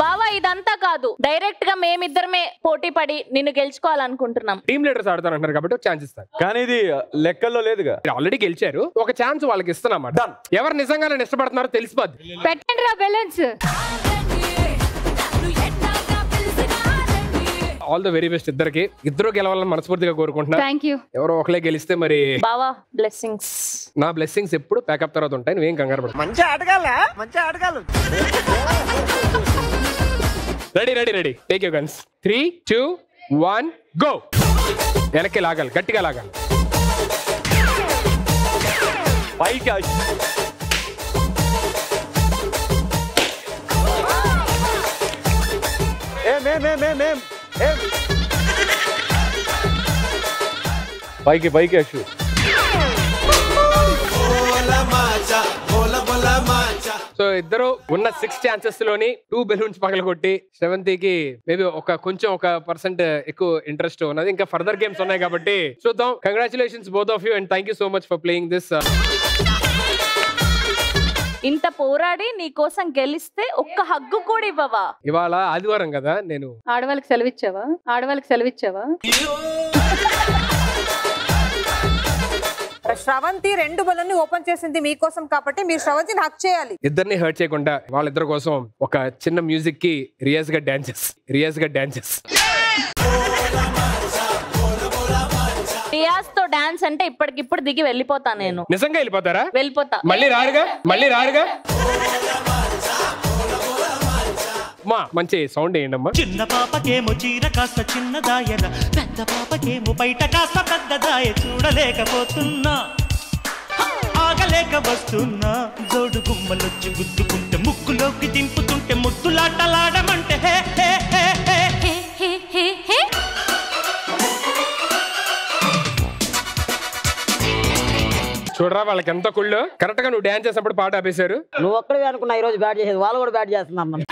బావా ఇదంతా కాదు, డైరెక్ట్ గా మేమిద్దరమే పోటీ పడి నిన్ను గెలుచుకోవాలనుకుంటున్నాం. టీమ్ లీడర్స్ ఆడతారు అంటారు కాబట్టి ఛాన్స్ ఇస్తారు. కానీ ఇది లెక్కల్లో లేదుగా. ఆల్రెడీ గెలిచారు, ఒక ఛాన్స్ వాళ్ళకి ఇస్తున్నాం. ఎవరు నిజంగా నన్ను ఇష్టపడుతున్నారో తెలిసిపోద్ది. పెట్టండి రా balloons. All the very best ఇద్దరు గెలవాలని మనస్ఫూర్తిగా కోరుకుంటున్నా. థాంక్యూ. ఎవరో ఒకలే గెలిస్తే మరి బావా బ్లెస్సింగ్స్. నా బ్లెస్సింగ్స్ ఎప్పుడు ప్యాకప్ తర్వాత ఉంటాయి, నువ్వేం కంగారు పడు. మంచి ఆటగాళ్ళ, మంచి ఆటగాళ్ళు. Ready ready ready, take your guns. 3, 2, 1 go. వెనక్కి లాగాలి, గట్టిగా లాగాలి. పైకి పైకి పైకి అశు. సో ఇద్దరు ఉన్న 6 ఛాన్సెస్ లోని 2 బెలూన్స్ పగలగొట్టి శ్రవంతికి మేబీ కొంచెం 1% ఎక్కువ ఇంట్రెస్ట్ ఉన్నది. ఇంకా ఫర్దర్ గేమ్స్ ఉన్నాయి కాబట్టి చూద్దాం. Congratulations both of you and thank you so much for playing this. ఇంత పోరాడి నీ కోసం గెలిస్తే ఒక్క హగ్గు కూడా ఇవ్వవా? ఇవాళ ఆదివారం కదా, నేను ఆడవాళ్ళకి సెలవిచ్చావా? ఆడవాళ్ళకి సెలవిచ్చావా? శ్రవంతి 2 బలూన్ని ఓపెన్ చేసింది మీకోసం కాబట్టి మీరు శ్రవంతిని హక్ చేయాలి. ఇద్దరిని హర్ట్ చేయకుండా వాళ్ళిద్దరి కోసం ఒక చిన్న మ్యూజిక్ కి రియాజ్ గా డాన్సెస్. రియాజ్ తో డాన్స్ అంటే ఇప్పటికిప్పుడు దిగి వెళ్ళిపోతా నేను. నిజంగా వెళ్ళిపోతారా? వెళ్ళిపోతా. మళ్ళీ రారుగా. మా మంచి సౌండ్ ఏంటమ్మా. చిన్న పాపకేమో చీర కాస్త చిన్నదాయన, పెద్ద పాపకేమో బయట కాస్త పెద్దదాయ. చూడలేకపోతున్నా, ఆగలేక వస్తున్నా, జోడు గుమ్మలొచ్చి గుద్దుకుంటే ముక్కులోకి దింపుతుంటే ముద్దులాటలాడమంటే హే హే హే హే హే హే హే. చూడరా వాళ్ళకి ఎంత కుళ్ళు. కరెక్ట్ గా నువ్వు డాన్స్ చేసినప్పుడు పాట ఆపేశారు. నువ్వు ఒక్కడే అనుకున్నా ఈ రోజు బ్యాట్ చేసేది, వాళ్ళు కూడా బ్యాట్ చేస్తున్నారు.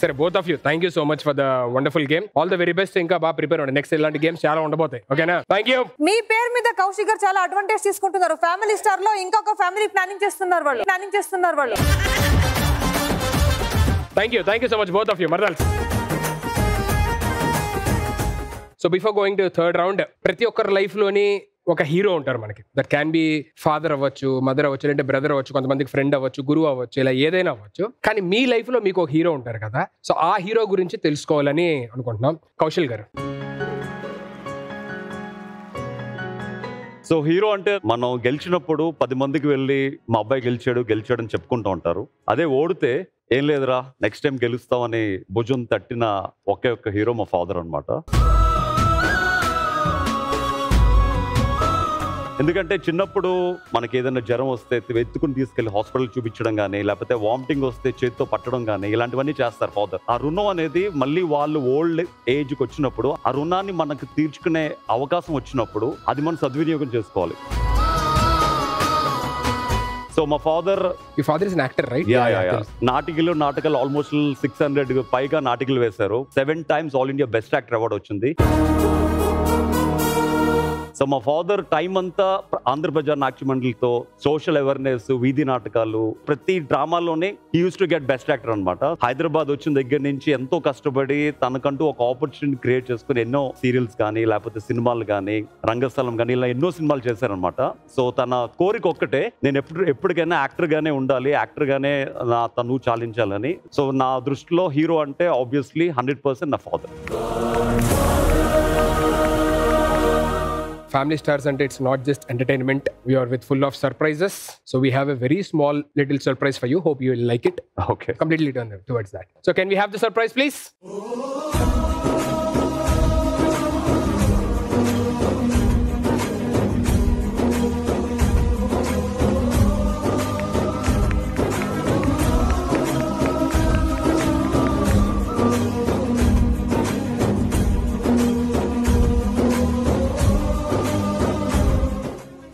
సరే, both of you thank you so much for the wonderful game. All the very best. ఇంకా బాగా ప్రిపేర్ అవ్వండి, నెక్స్ట్ ఇలాంటి గేమ్స్ చాలా ఉండబోతాయి. ఓకేనా? Thank you. మీ పేరు మీద కౌశిక్ గారు చాలా అడ్వాంటేజ్ తీసుకుంటున్నారు. ఫ్యామిలీ స్టార్ లో ఇంకొక ఫ్యామిలీ ప్లానింగ్ చేస్తున్నారు వాళ్ళు. Thank you so much both of you mothers. So before going to third round, ప్రతి ఒక్కరి లైఫ్ లోని ఒక హీరో ఉంటారు మనకి. దట్ క్యాన్ బి ఫాదర్ అవ్వచ్చు, మదర్ అవ్వచ్చు, లేదంటే బ్రదర్ అవ్వచ్చు, కొంతమందికి ఫ్రెండ్ అవ్వచ్చు, గురువు అవ్వచ్చు, ఇలా ఏదైనా అవ్వచ్చు. కానీ మీ లైఫ్ లో మీకు ఒక హీరో ఉంటారు కదా. సో ఆ హీరో గురించి తెలుసుకోవాలని అనుకుంటున్నాం. కౌశల్ గారు. సో హీరో అంటే మనం గెలిచినప్పుడు 10 మందికి వెళ్ళి మా అబ్బాయి గెలిచాడు అని చెప్పుకుంటూ ఉంటారు. అదే ఓడితే ఏం లేదురా నెక్స్ట్ టైం గెలుస్తామని భుజం తట్టిన ఒకే ఒక్క హీరో మా ఫాదర్ అనమాట. ఎందుకంటే చిన్నప్పుడు మనకి ఏదైనా జ్వరం వస్తే ఎత్తుకుని తీసుకెళ్లి హాస్పిటల్ చూపించడం కానీ, లేకపోతే వామిటింగ్ వస్తే చేతితో పట్టడం కానీ, ఇలాంటివన్నీ చేస్తారు ఫాదర్. ఆ రుణం అనేది మళ్ళీ వాళ్ళు ఓల్డ్ ఏజ్కి వచ్చినప్పుడు ఆ రుణాన్ని మనకు తీర్చుకునే అవకాశం వచ్చినప్పుడు అది మనం సద్వినియోగం చేసుకోవాలి. సో మా ఫాదర్ ఇస్ యాక్టర్ రైట్? నాటకాలు ఆల్మోస్ట్ 600 పైగా నాటకాలు వేశారు. 7 times all India best actor award వచ్చింది. సో మా ఫాదర్ టైం అంతా ఆంధ్రప్రజ నాట్య మండలితో సోషల్ అవేర్నెస్, వీధి నాటకాలు, ప్రతి డ్రామాలోనే he use to get best actor అనమాట. హైదరాబాద్ వచ్చిన దగ్గర నుంచి ఎంతో కష్టపడి తనకంటూ ఒక ఆపర్చునిటీ క్రియేట్ చేసుకుని ఎన్నో సీరియల్స్ కానీ, లేకపోతే సినిమాలు కానీ, రంగస్థలం కానీ, ఇలా ఎన్నో సినిమాలు చేశారనమాట. సో తన కోరిక ఒక్కటే, నేను ఎప్పటికైనా యాక్టర్ గానే ఉండాలి, యాక్టర్ గానే తను చాలించాలని. సో నా దృష్టిలో హీరో అంటే ఆబ్వియస్లీ 100% నా father. Family Stars and it's not just entertainment. We are with full of surprises. So we have a very small little surprise for you. Hope you will like it. Okay. Completely turn towards that. So can we have the surprise, please?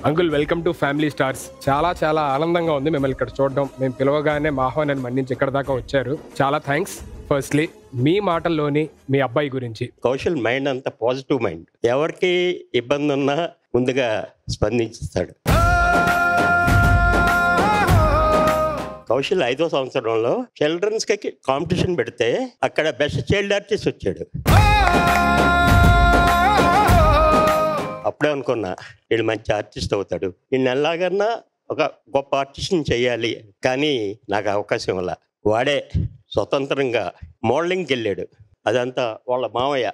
Uncle, welcome to family stars. చాలా ఆనందంగా ఉంది మిమ్మల్ని ఇక్కడ చూడడం. మేము పిలవగానే మా ఆహ్వానాన్ని మన్నించి ఇక్కడ దాకా వచ్చారు. చాలా థ్యాంక్స్. ఫస్ట్లీ మీ మాటల్లోని మీ అబ్బాయి గురించి. కౌశల్ మైండ్ అంత పాజిటివ్ మైండ్. ఎవరికి ఇబ్బంది ఉన్నా ముందుగా స్పందిస్తాడు. కౌశల్ 5వ సంవత్సరంలో చిల్డ్రన్స్ కి కాంపిటీషన్ పెడితే అక్కడ బెస్ట్ చైల్డ్ ఆర్టిస్ట్ వచ్చాడు. అప్పుడే అనుకున్నా వీడు మంచి ఆర్టిస్ట్ అవుతాడు, వీడిని ఎలాగన్నా ఒక గొప్ప ఆర్టిస్ట్ని చెయ్యాలి. కానీ నాకు అవకాశం వల్ల వాడే స్వతంత్రంగా మోడలింగ్కి వెళ్ళాడు. అదంతా వాళ్ళ మామయ్య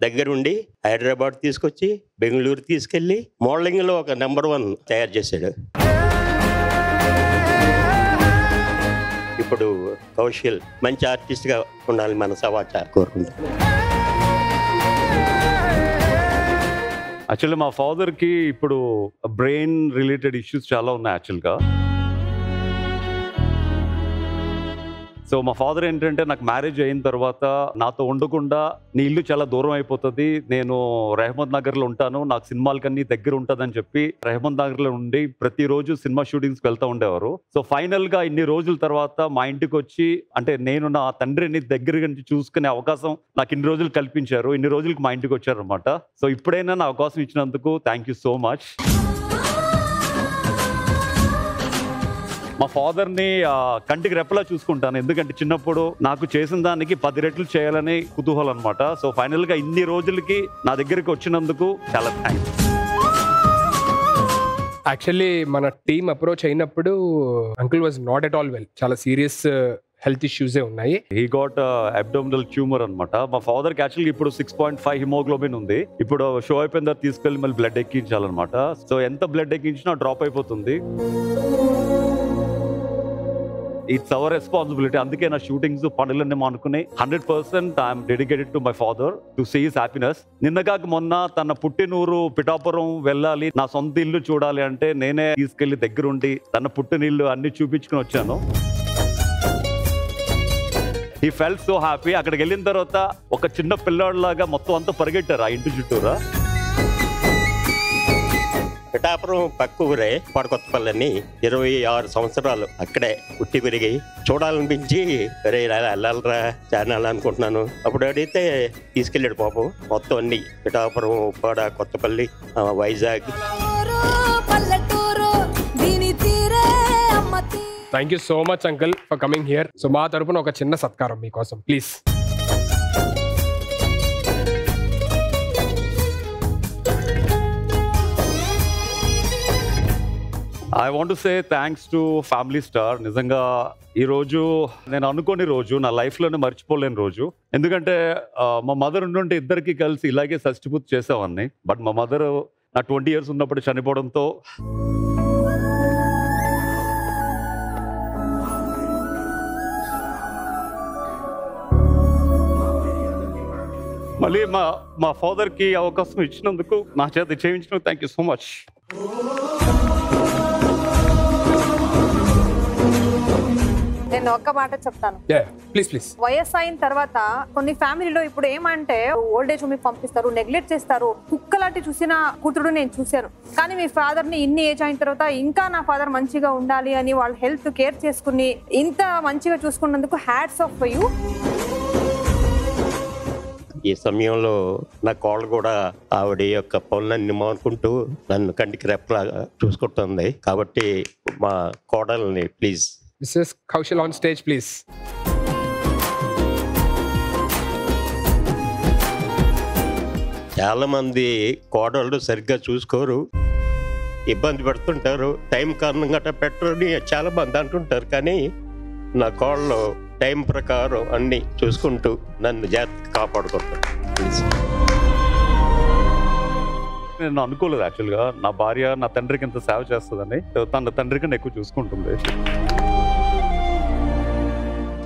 దగ్గరుండి హైదరాబాద్ తీసుకొచ్చి బెంగళూరు తీసుకెళ్ళి మోడలింగ్లో ఒక నెంబర్ 1 తయారు చేశాడు. ఇప్పుడు కౌశల్ మంచి ఆర్టిస్ట్గా ఉండాలి మన సమాచార కోరుకుంటాను. యాక్చువల్లీ మా ఫాదర్కి ఇప్పుడు బ్రెయిన్ రిలేటెడ్ ఇష్యూస్ చాలా ఉన్నాయి యాక్చువల్గా. సో మా ఫాదర్ ఏంటంటే నాకు మ్యారేజ్ అయిన తర్వాత నాతో ఉండకుండా నీ ఇల్లు చాలా దూరం అయిపోతుంది, నేను రెహమద్ నగర్లో ఉంటాను, నాకు సినిమాలకన్నీ దగ్గర ఉంటుందని చెప్పి రెహమద్ నగర్లో ఉండి ప్రతిరోజు సినిమా షూటింగ్స్కి వెళ్తూ ఉండేవారు. సో ఫైనల్గా ఇన్ని రోజుల తర్వాత మా ఇంటికి వచ్చి అంటే నేను నా తండ్రిని దగ్గర నుంచి చూసుకునే అవకాశం నాకు ఇన్ని రోజులు కల్పించారు. ఇన్ని రోజులకి మా ఇంటికి వచ్చారు అనమాట. సో ఇప్పుడైనా నా అవకాశం ఇచ్చినందుకు థ్యాంక్ యూ సో మచ్. మా ఫాదర్ని కంటికి రెప్పలా చూసుకుంటాను, ఎందుకంటే చిన్నప్పుడు నాకు చేసిన దానికి 10 రెట్లు చేయాలని కుతూహలం అనమాట. సో ఫైనల్గా ఇన్ని రోజులకి నా దగ్గరికి వచ్చినందుకు చాలా థ్యాంక్స్. యాక్చువల్లీ మన టీమ్ అప్రోచ్ అయినప్పుడు uncle was not at all well, చాలా సీరియస్ హెల్త్ ఇష్యూసే ఉన్నాయి. హీ గాట్ అబ్డోమినల్ ట్యూమర్ అనమాట. మా ఫాదర్కి యాక్చువల్లీ ఇప్పుడు 6.5 హిమోగ్లోబిన్ ఉంది. ఇప్పుడు షో అయిపోయిన తర్వాత తీసుకెళ్ళి మళ్ళీ బ్లడ్ ఎక్కించాలన్నమాట. సో ఎంత బ్లడ్ ఎక్కించినా డ్రాప్ అయిపోతుంది. It's our responsibility. అందుకే నా షూటింగ్స్ పనులన్నీ మానుకుని 100% I'm dedicated to my father to see his happiness. నిన్నగాక మొన్న తన పుట్టినూరు పిఠాపురం వెళ్ళాలి, నా సొంత ఇల్లు చూడాలి అంటే నేనే తీసుకెళ్లి దగ్గరుండి తన పుట్టినిల్లు అన్ని చూపించుకుని వచ్చాను. He felt so happy. అక్కడికి వెళ్ళిన తర్వాత ఒక చిన్న పిల్లాడిలాగా మొత్తం అంతా పరిగెట్టారు ఆ ఇంటి చుట్టూరా. పిఠాపురం పక్క ఊరే కొత్తపల్లని 26 సంవత్సరాలు అక్కడే పుట్టి పెరిగి చూడాలనిపించి రే వెళ్ళాలరా ఛానల్ అనుకుంటున్నాను. అప్పుడు అడిగితే తీసుకెళ్ళాడు పాపం. మొత్తం అన్ని Pithapuram, Uppada, Kothapalli, Vizag. Thank you so much uncle for coming here. So మా తరపున ఒక చిన్న సత్కారం మీకోసం please. I want to say thanks to Family star. నిజంగా ఈ రోజు నేను అనుకోని రోజు, నా లైఫ్లోనే మర్చిపోలేని రోజు. ఎందుకంటే మా మదర్ ఉంటుంటే ఇద్దరికి కలిసి ఇలాగే షష్టిపూర్తి చేసేవాడిని. బట్ మా మదర్ నా 20 years ఉన్నప్పుడు చనిపోవడంతో మళ్ళీ మా ఫాదర్కి అవకాశం ఇచ్చినందుకు, నా చేత చేయించినందుకు థ్యాంక్ యూ సో మచ్. నేను ఒక్క మాట చెప్తాను, వయస్సు అయిన తర్వాత కొన్ని ఫ్యామిలీలో ఇప్పుడు ఏమంటే ఓల్డ్ ఏజ్ హోమ్ పంపిస్తారు, నెగ్లెక్ట్ చేస్తారు. కుక్కలాంటి చూసిన కూతురు నేను చూశాను. కానీ మీ ఫాదర్ ని ఇన్ని ఏజ్ అయిన తర్వాత ఇంకా నా ఫాదర్ మంచిగా ఉండాలి అని వాళ్ళ హెల్త్ కేర్ చేసుకుని ఇంత మంచిగా చూసుకున్నందుకు హ్యాట్స్ ఆఫ్ ఫర్ యూ. ఈ సమయంలో నా కోళ్ళ కూడా ఆవిడ యొక్క పనులన్నీ మానుకుంటూ నన్ను కంటికి రెప్పలాగా చూసుకుంటుంది. కాబట్టి మా కోడల్ని please. Mrs Kaushal on stage please. చాలా మంది కోడళ్ళు సరిగ్గా చూసుకోరు, ఇబ్బంది పెడుతుంటారు, టైం కారణం గట్రా పెట్టరు అని చాలా మంది అంటుంటారు. కానీ నా కోళ్ళు టైం ప్రకారం అన్ని చూసుకుంటూ నన్ను జాగ్రత్తగా కాపాడుకుంటారు. నేను అనుకోలేదు యాక్చువల్గా నా భార్య నా తండ్రికి ఇంత సేవ చేస్తుందని. తన తండ్రి కన్నా ఎక్కువ చూసుకుంటుంది.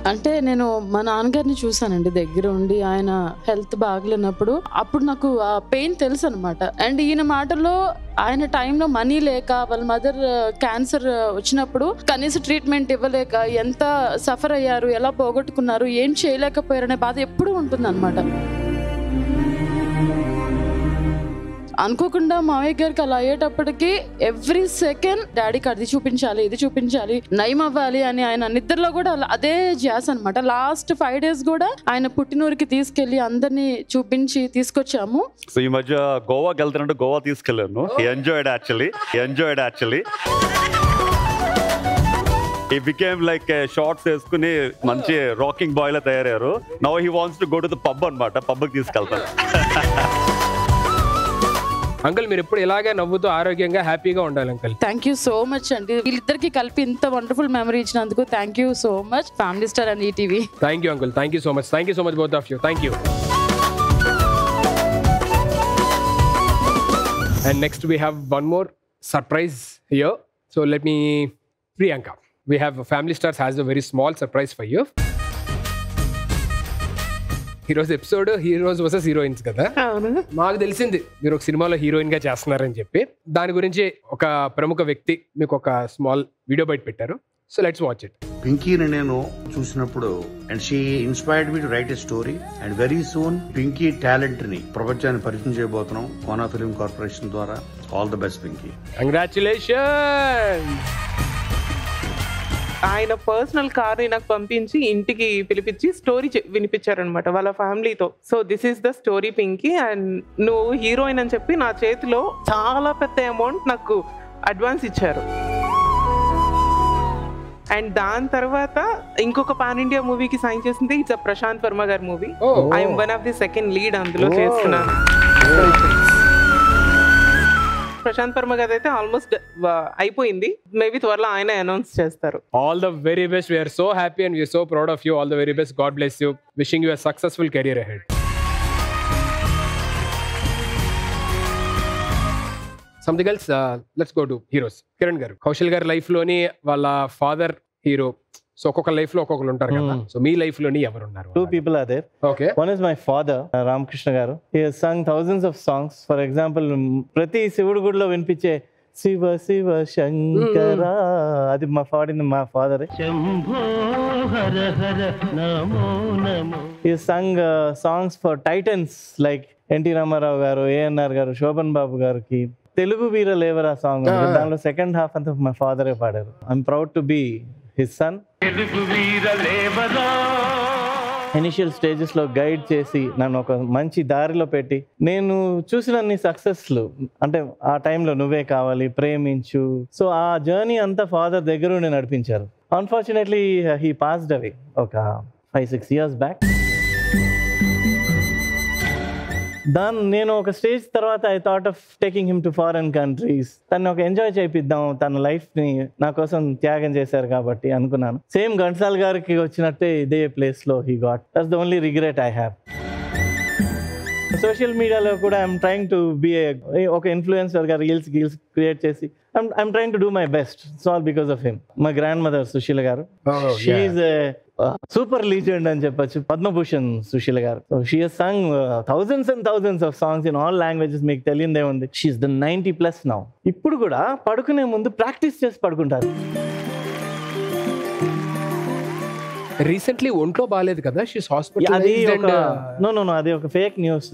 అంటే నేను మా నాన్నగారిని చూసానండి దగ్గర ఉండి, ఆయన హెల్త్ బాగలేనప్పుడు. అప్పుడు నాకు ఆ పెయిన్ తెలుసు అనమాట. అండ్ ఈయన మాటల్లో ఆయన టైంలో మనీ లేక వాళ్ళ మదర్ క్యాన్సర్ వచ్చినప్పుడు కనీస ట్రీట్మెంట్ ఇవ్వలేక ఎంత సఫర్ అయ్యారు, ఎలా పోగొట్టుకున్నారు, ఏం చేయలేకపోయారనే బాధ ఎప్పుడూ ఉంటుంది అనమాట. అనుకోకుండా మావయ్య గారికి అలా అయ్యేటప్పటికి ఎవ్రీ సెకండ్ డాడీకి అది చూపించాలి, ఇది చూపించాలి, నయం అవ్వాలి అని ఆయన నిద్రలో కూడా అదే ధ్యాస అనమాట. లాస్ట్ 5 days కూడా ఆయన పుట్టినూరికి తీసుకెళ్లి అందరినీ చూపించి తీసుకొచ్చాము. సో ఈ మధ్య గోవాకి వెళ్తున్నట్టు గోవా తీసుకెళ్ళాను. Enjoyed actually. He became like shorts వేసుకుని మంచి రాకింగ్ బాయ్ లా తయారయ్యారు. Now he wants to go to the pub అనమాట. పబ్కి తీసుకెళ్తాను. అంకుల్ మీరు ఎప్పుడు ఇలాగే నవ్వుతూ ఆరోగ్యంగా హ్యాపీగా ఉండాలి uncle. Thank you so much అండి. వీళ్ళిద్దరికి కలిపి ఇంత వండర్ఫుల్ మెమరీ ఇచ్చినందుకు thank you so much family star and ETV. Thank you uncle. Thank you so much. Thank you so much both of you. Thank you. And next we have one more surprise here. So let me, Priyanka, we have Family Stars has a very small surprise for you. ఈరోజు episode heroes versus heroines కదా. మాకు తెలిసింది మీరు ఒక సినిమాలో heroine గా చేస్తున్నారని చెప్పి. దాని గురించి ఒక ప్రముఖ వ్యక్తి మీకు ఒక స్మాల్ వీడియో బయట పెట్టారు. So let's watch it. పింకీని నేను చూసినప్పుడు and she inspired me to write a story and very soon Pinky talent ని ప్రపంచాన్ని పరిచయం చేయబోతున్నాం కోనా ఫిల్మ్ కార్పొరేషన్ ద్వారా. All the best Pinky. Congratulations. ఆయన పర్సనల్ కార్ నాకు పంపించి ఇంటికి పిలిపించి స్టోరీ వినిపించారనమాట వాళ్ళ ఫ్యామిలీతో. So this is the story Pinky, and నువ్వు హీరోయిన్ అని చెప్పి నా చేతిలో చాలా పెద్ద అమౌంట్ నాకు అడ్వాన్స్ ఇచ్చారు. అండ్ దాని తర్వాత ఇంకొక పాన్ ఇండియా మూవీకి సైన్ చేసింది. ఇట్స్ ప్రశాంత్ వర్మ గారి movie. I'm one of the second lead అందులో చేస్తున్నాను. ప్రశాంత్ వర్మ గారు అయితే ఆల్మోస్ట్ అయిపోయింది. మేబీ త్వరలో ఆయన అనౌన్స్ చేస్తారు. All the very best. We're so happy and we're so proud of you. All the very best. God bless you. Wishing you a successful career ahead. Something else. Let's go to heroes. Kiran garu, Kaushal గారి life లోని వాళ్ళ father hero. So ఒక్కొక్క life లో ఒక్కొక్కరు ఉంటారు కదా. So మీ life లోని ఎవరు ఉన్నారు? Two people are there. Okay. One is my father, Ramakrishna garu. He has sung thousands of songs. For example, ప్రతి శివుడి గుడిలో వినిపించే శివ శివ శంకర, అది మా father. He sung songs for titans like NT Ramarao garu, ANR గారు, శోభన్ బాబు గారికి. తెలుగు వీర లేవరా సాంగ్ దానిలో సెకండ్ హాఫ్ అంతా మా ఫాదరే పాడారు. I'm proud to be his son. Initial stages లో గైడ్ చేసి నన్ను ఒక మంచి దారిలో పెట్టి నేను చూసిన సక్సెస్లు అంటే ఆ టైంలో నువ్వే కావాలి, ప్రేమించు. సో ఆ జర్నీ అంతా ఫాదర్ దగ్గర ఉండి నడిపించారు. అన్ఫార్చునేట్లీ హీ పాస్డ్ అవే ఒక 5-6 years బ్యాక్. నేను ఒక స్టేజ్ తర్వాత I thought of taking him to foreign countries. తను ఒక ఎంజాయ్ చేపిద్దాం, తన లైఫ్ ని నా కోసం త్యాగం చేశారు కాబట్టి అనుకున్నాను. సేమ్ ఘంటసాల గారికి వచ్చినట్టే ఇదే ప్లేస్ లో he got. That's the only regret I have. Social మీడియాలో కూడా ఐఎమ్ ట్రైంగ్ టు బి ఒక ఇన్ఫ్లుయెన్సర్ గా రీల్స్ క్రియేట్ చేసి I'm trying to do my best. It's all because of him. My grandmother Sushila garu, she is super లీజెండ్ అని చెప్పొచ్చు. Padma Bhushan Susheela garu. She has Sung thousands and thousands of songs in all languages. మీకు తెలియదే ఉంది. She is the 90+ now. ఇప్పుడు కూడా పడుకునే ముందు practice చేసి పడుకుంటారు. రీసెంట్లీ ఒంట్లో బాగాలేదు కదా, షీస్ హాస్పిటల్. అది ఒక ఫేక్ న్యూస్.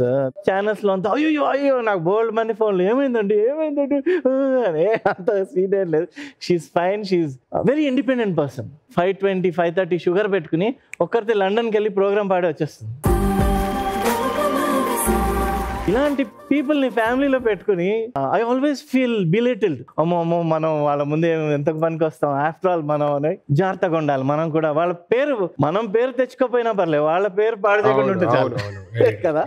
ఛానల్స్ లో అంతా అయ్యో నాకు బోల్డ్ మంది ఫోన్లు ఏమైందండి అని. అంత సీన్ ఏం లేదు. She's fine. She's very independent person. 520, 530 sugar పెట్టుకుని ఒక్కరితే లండన్కి వెళ్ళి ప్రోగ్రామ్ పాడి వచ్చేస్తుంది. ఇలాంటి పీపుల్ ని ఫ్యామిలీలో పెట్టుకుని ఐ ఆల్వేస్ ఫీల్ బిలిటిల్డ్. అమ్మో మనం వాళ్ళ ముందే ఎంతకు పనికి వస్తాం, ఆఫ్టర్ ఆల్ మనం అని జాగ్రత్తగా ఉండాలి. మనం కూడా వాళ్ళ పేరు, మనం పేరు తెచ్చుకోపోయినా పర్లేదు, వాళ్ళ పేరు పాడు చేయకుండా ఉంటే చాలు కదా.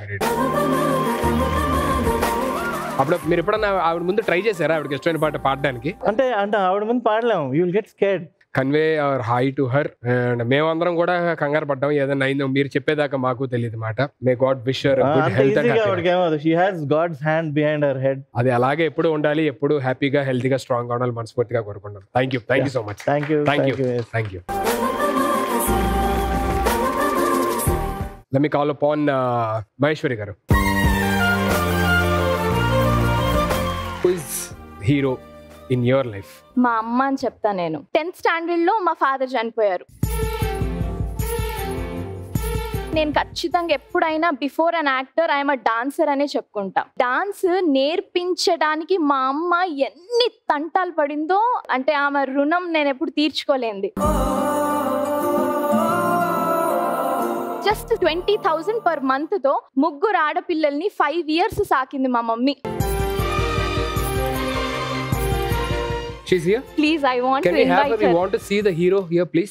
అప్పుడు మీరు ఎప్పుడన్నా ఆవిడ ముందు ట్రై చేశారా ఆవిడకి ఇష్టమైన పాట పాడడానికి? అంటే ఆవిడ ముందు పాడలేము. You will get scared. Convey our hi to her. And మేమందరం కూడా కంగారు పడ్డాం, ఏదైనా అయిందో మీరు చెప్పేదాకా మాకు తెలియదు మాట. May God wish her good health and happiness. She has God's hand behind her head. అది అలాగే ఎప్పుడు ఉండాలి, ఎప్పుడు హ్యాపీగా హెల్తీగా స్ట్రాంగ్ గా ఉండాలి మనస్ఫూర్తిగా కోరుకుంటాను. Thank you so much. Thank you. Let me call upon Maheshwari garu. Who is hero in your life? మా అమ్మ అని చెప్తా నేను. 10th స్టాండర్డ్ లో మా ఫాదర్ చనిపోయారు. నేను ఖచ్చితంగా ఎప్పుడైనా before an actor I'm a dancer అనే చెప్పుకుంటా. డాన్స్ నేర్పించడానికి మా అమ్మ ఎన్ని తంటాలు పడిందో అంటే ఆమె రుణం నేను ఎప్పుడు తీర్చుకోలేంది. జస్ట్ 20,000 పర్ మంత్ తో 3 ఆడపిల్లల్ని 5 years సాకింది మా mummy. She's here. Please, I want Can to we invite have her? We want to see the hero here, please.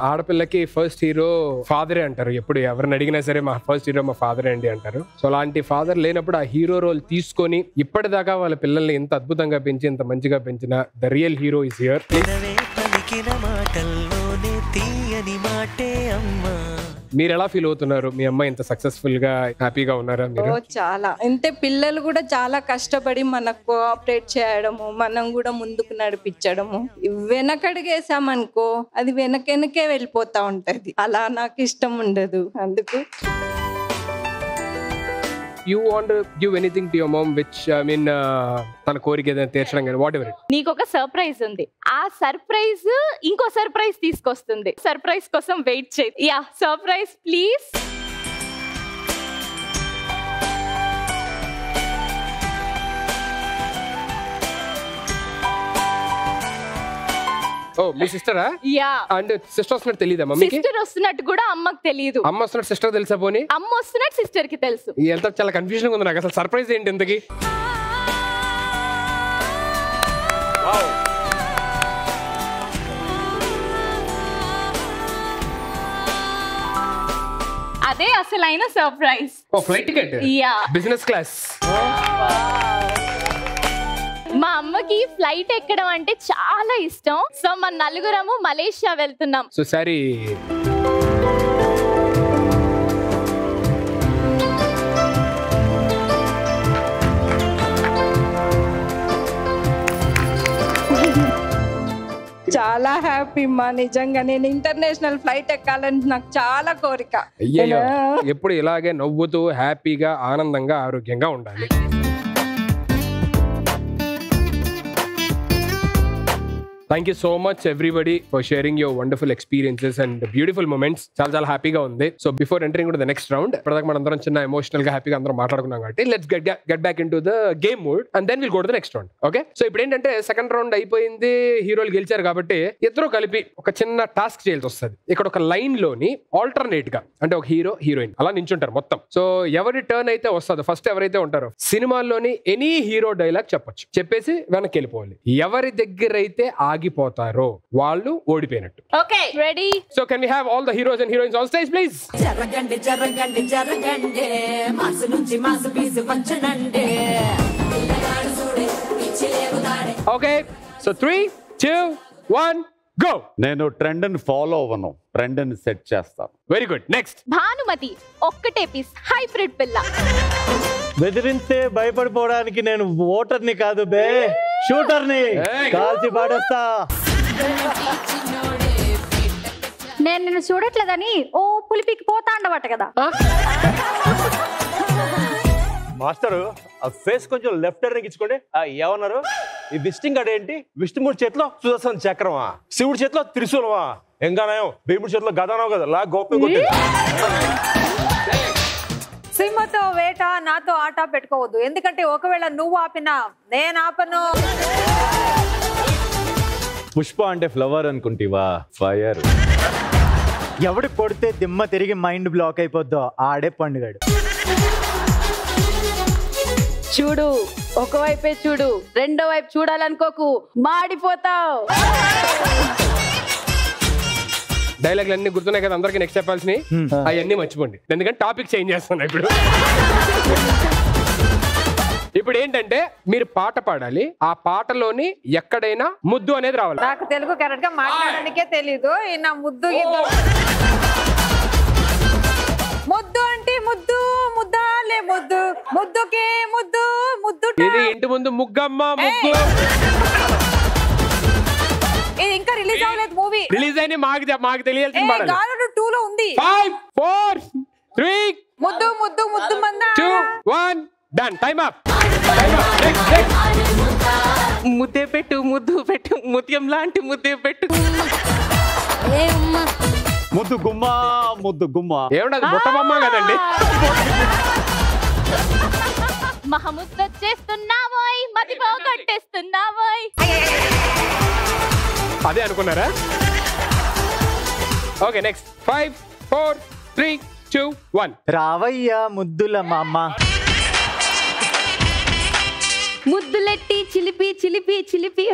ఆడపిల్లకి ఫస్ట్ హీరో ఫాదరే అంటారు. ఎప్పుడు ఎవరిని అడిగినా సరే మా ఫస్ట్ హీరో మా ఫాదరే అండి అంటారు. సో అలాంటి ఫాదర్ లేనప్పుడు ఆ హీరో రోల్ తీసుకొని ఇప్పటిదాకా వాళ్ళ పిల్లల్ని ఎంత అద్భుతంగా పెంచి ఎంత మంచిగా పెంచిన the real hero is here. పలికిన మాటల్లోనే తీయని మాటే అమ్మా. మీరు ఎలా ఫీల్ అవుతున్నారు? మీ అమ్మాయి ఇంత సక్సెస్ఫుల్ గా హ్యాపీగా ఉన్నారా మీరు? చాలా అంటే పిల్లలు కూడా చాలా కష్టపడి మనకు కోఆపరేట్ చేయడము, మనం కూడా ముందుకు నడిపించడము. వెనకడిగేసామనుకో అది వెనకెనకే వెళ్ళిపోతా ఉంటది. అలా నాకు ఇష్టం ఉండదు. అందుకు You want to give anything to your mom which తన కోరిక ఏదైనా తీర్చడం కానీ వాట్ ఎవర్ ఇట్? నీకు ఒక సర్ప్రైజ్ ఉంది. ఆ సర్ప్రైజ్ ఇంకో సర్ప్రైజ్ తీసుకొస్తుంది. సర్ప్రైజ్ కోసం వెయిట్ చేయి. Yeah surprise please. ఓ మీ సిస్టరా? యా. అంటే సిస్టర్ వస్తున్నట్టు తెలియదా మమ్మీకి? సిస్టర్ వస్తున్నట్టు కూడా అమ్మకి తెలియదు. అమ్మ వస్తున్నట్టు సిస్టర్ తెలుసా పోనీ? అమ్మ వస్తున్నట్టు సిస్టర్ కి తెలుసు. ఎంత చాలా కన్ఫ్యూజన్ ఉంది నాకు. అసలు సర్ప్రైజ్ ఏంటి ఇంతకి? అదే అసలైన surprise. Oh flight ticket. Yeah. Business class. మా అమ్మకి ఫ్లైట్ ఎక్కడం అంటే చాలా ఇష్టం. సో మన నలుగురము మలేషియా వెళ్తున్నాం. సో సారీ చాలా హ్యాపీ మా. నిజంగా నేను ఇంటర్నేషనల్ ఫ్లైట్ ఎక్కాలని నాకు చాలా కోరిక. అయ్యో ఎప్పుడు ఇలాగే నవ్వుతూ హ్యాపీగా ఆనందంగా ఆరోగ్యంగా ఉండాలి. Thank you so much everybody for sharing your wonderful experiences and beautiful moments. చాలా చాలా హ్యాపీగా ఉంది. So before entering the next round, ఇప్పటిదాకా మనం అందరం చిన్న ఎమోషనల్ గా హ్యాపీగా అందరం మాట్లాడుకున్నాం కాబట్టి let's get back into the game mood and then will go to the next round. Okay, so ఇప్పుడు ఏంటంటే సెకండ్ రౌండ్ అయిపోయింది, హీరోలు గెలిచారు కాబట్టి ఇద్దరు కలిపి ఒక చిన్న టాస్క్ చేయాల్సి వస్తుంది. ఇక్కడ ఒక లైన్ లోని ఆల్టర్నేట్ గా అంటే ఒక హీరో హీరోయిన్ అలా నించుంటారు మొత్తం. సో ఎవరి టర్న్ అయితే వస్తుందో ఫస్ట్ ఎవరైతే ఉంటారో సినిమాల్లోని ఎనీ హీరో డైలాగ్ చెప్పొచ్చు. చెప్పేసి వెనక్కి వెళ్ళిపోవాలి. ఎవరి దగ్గర అయితే ఆగిపోతారో వాళ్ళు ఓడిపోయినట్టు. Okay ready? So can we have all the heroes and heroines on stage please? జరగండి జరగండి జరగండి మాసు నుంచి మాసు పీసు వంచనండి పిల్లగాడు చూడే పిచ్చిలేవు దాడే. Okay, so 3, 2, 1 go. నేను ట్రెండ్ ని ఫాలో అవ్వను, ట్రెండ్ ని సెట్ చేస్తాను. Very good. నెక్స్ట్ భానుమతి ఒక్కటే పీస్ హైబ్రిడ్ పిల్ల. బెదిరిస్తే భయపడిపోవడానికి నేను ఓటర్ని కాదు బే, షూటర్ని. కాల్చి పాడేస్తా. నేను నిన్ను చూడట్లేదని ఓ పులిపికి పోతా ఉండవట కదా. మాస్టరు ఆ ఫేస్ కొంచెం లెఫ్ట్ టర్న్ ఇచ్చుకోండి. ఏమన్నారు? ఈ విజిటింగ్ కార్డ్ ఏంటి? విష్ణుమూర్తి చేతిలో సుదర్శన చక్రమా, శివుడి చేతిలో త్రిశూలమా, ఎంగానయం భీముడి చేతిలో గదానో కదా లా గోపి కొట్టి. సింహతో వేట నాతో ఆట పెట్టుకోవద్దు, ఎందుకంటే ఒకవేళ నువ్వు ఆపినా నేను ఆపను. పుష్ప అంటే ఫ్లవర్ అనుకుంటివా? ఫైర్. ఎవడి కొడితే దిమ్మ తిరిగి మైండ్ బ్లాక్ అయిపోద్దో ఆడే పండుగాడు. చూడు ఒకవైపే చూడు, రెండో వైపు చూడాలనుకోకు, మాడిపోతావు. డైలాగ్లు అన్ని గుర్తున్నాయి కదా అందరికి? నెక్స్ట్ చెప్పాల్సినవి అవన్నీ మర్చిపోండి, ఎందుకంటే టాపిక్ చేంజ్ చేస్తున్నా ఇప్పుడు. ఇప్పుడు ఏంటంటే మీరు పాట పాడాలి, ఆ పాటలోని ఎక్కడైనా ముద్దు అనేది రావాలి. నాకు తెలుగు కరెక్ట్ గా మాట్లాడడానికే తెలీదు. నా ముద్దు ముద్దు అంటే ముద్దు ముద్దాలే ముద్దు ముద్దుకే ముద్దు ముద్దు. ఇది ఇంటి ముందు ముగ్గమ్మ ముగ్గు. ఇది ఇంకా రిలీజ్ అవ్వలేదు మూవీ. రిలీజ్ అయిన మాకు తెలియాల్సింది పాడాలి. గాలుడు 2 లో ఉంది. 5, 4, 3 ముద్దు ముద్దు ముద్దు మంద 2, 1 డన్. Time up. ముద్దే పెట్టు ముద్దు పెట్టు ముత్యం లాంటి ముద్దే పెట్టు. ముద్దు గుమ్మ ముద్దు గుమ్మ. ఏమంటే బుట్టబొమ్మ కదండి. మహముద్దు వచ్చేస్తున్నావోయ్, మతి పోగొట్టేస్తున్నావోయ్. అదే అనుకున్నారా? ఓకే నెక్స్ట్ 5, 4, 3, 2, 1 రావయ్యా ముద్దుల మామ. ముద్దులెట్టి చిలిపి చిలిపి చిలిపి.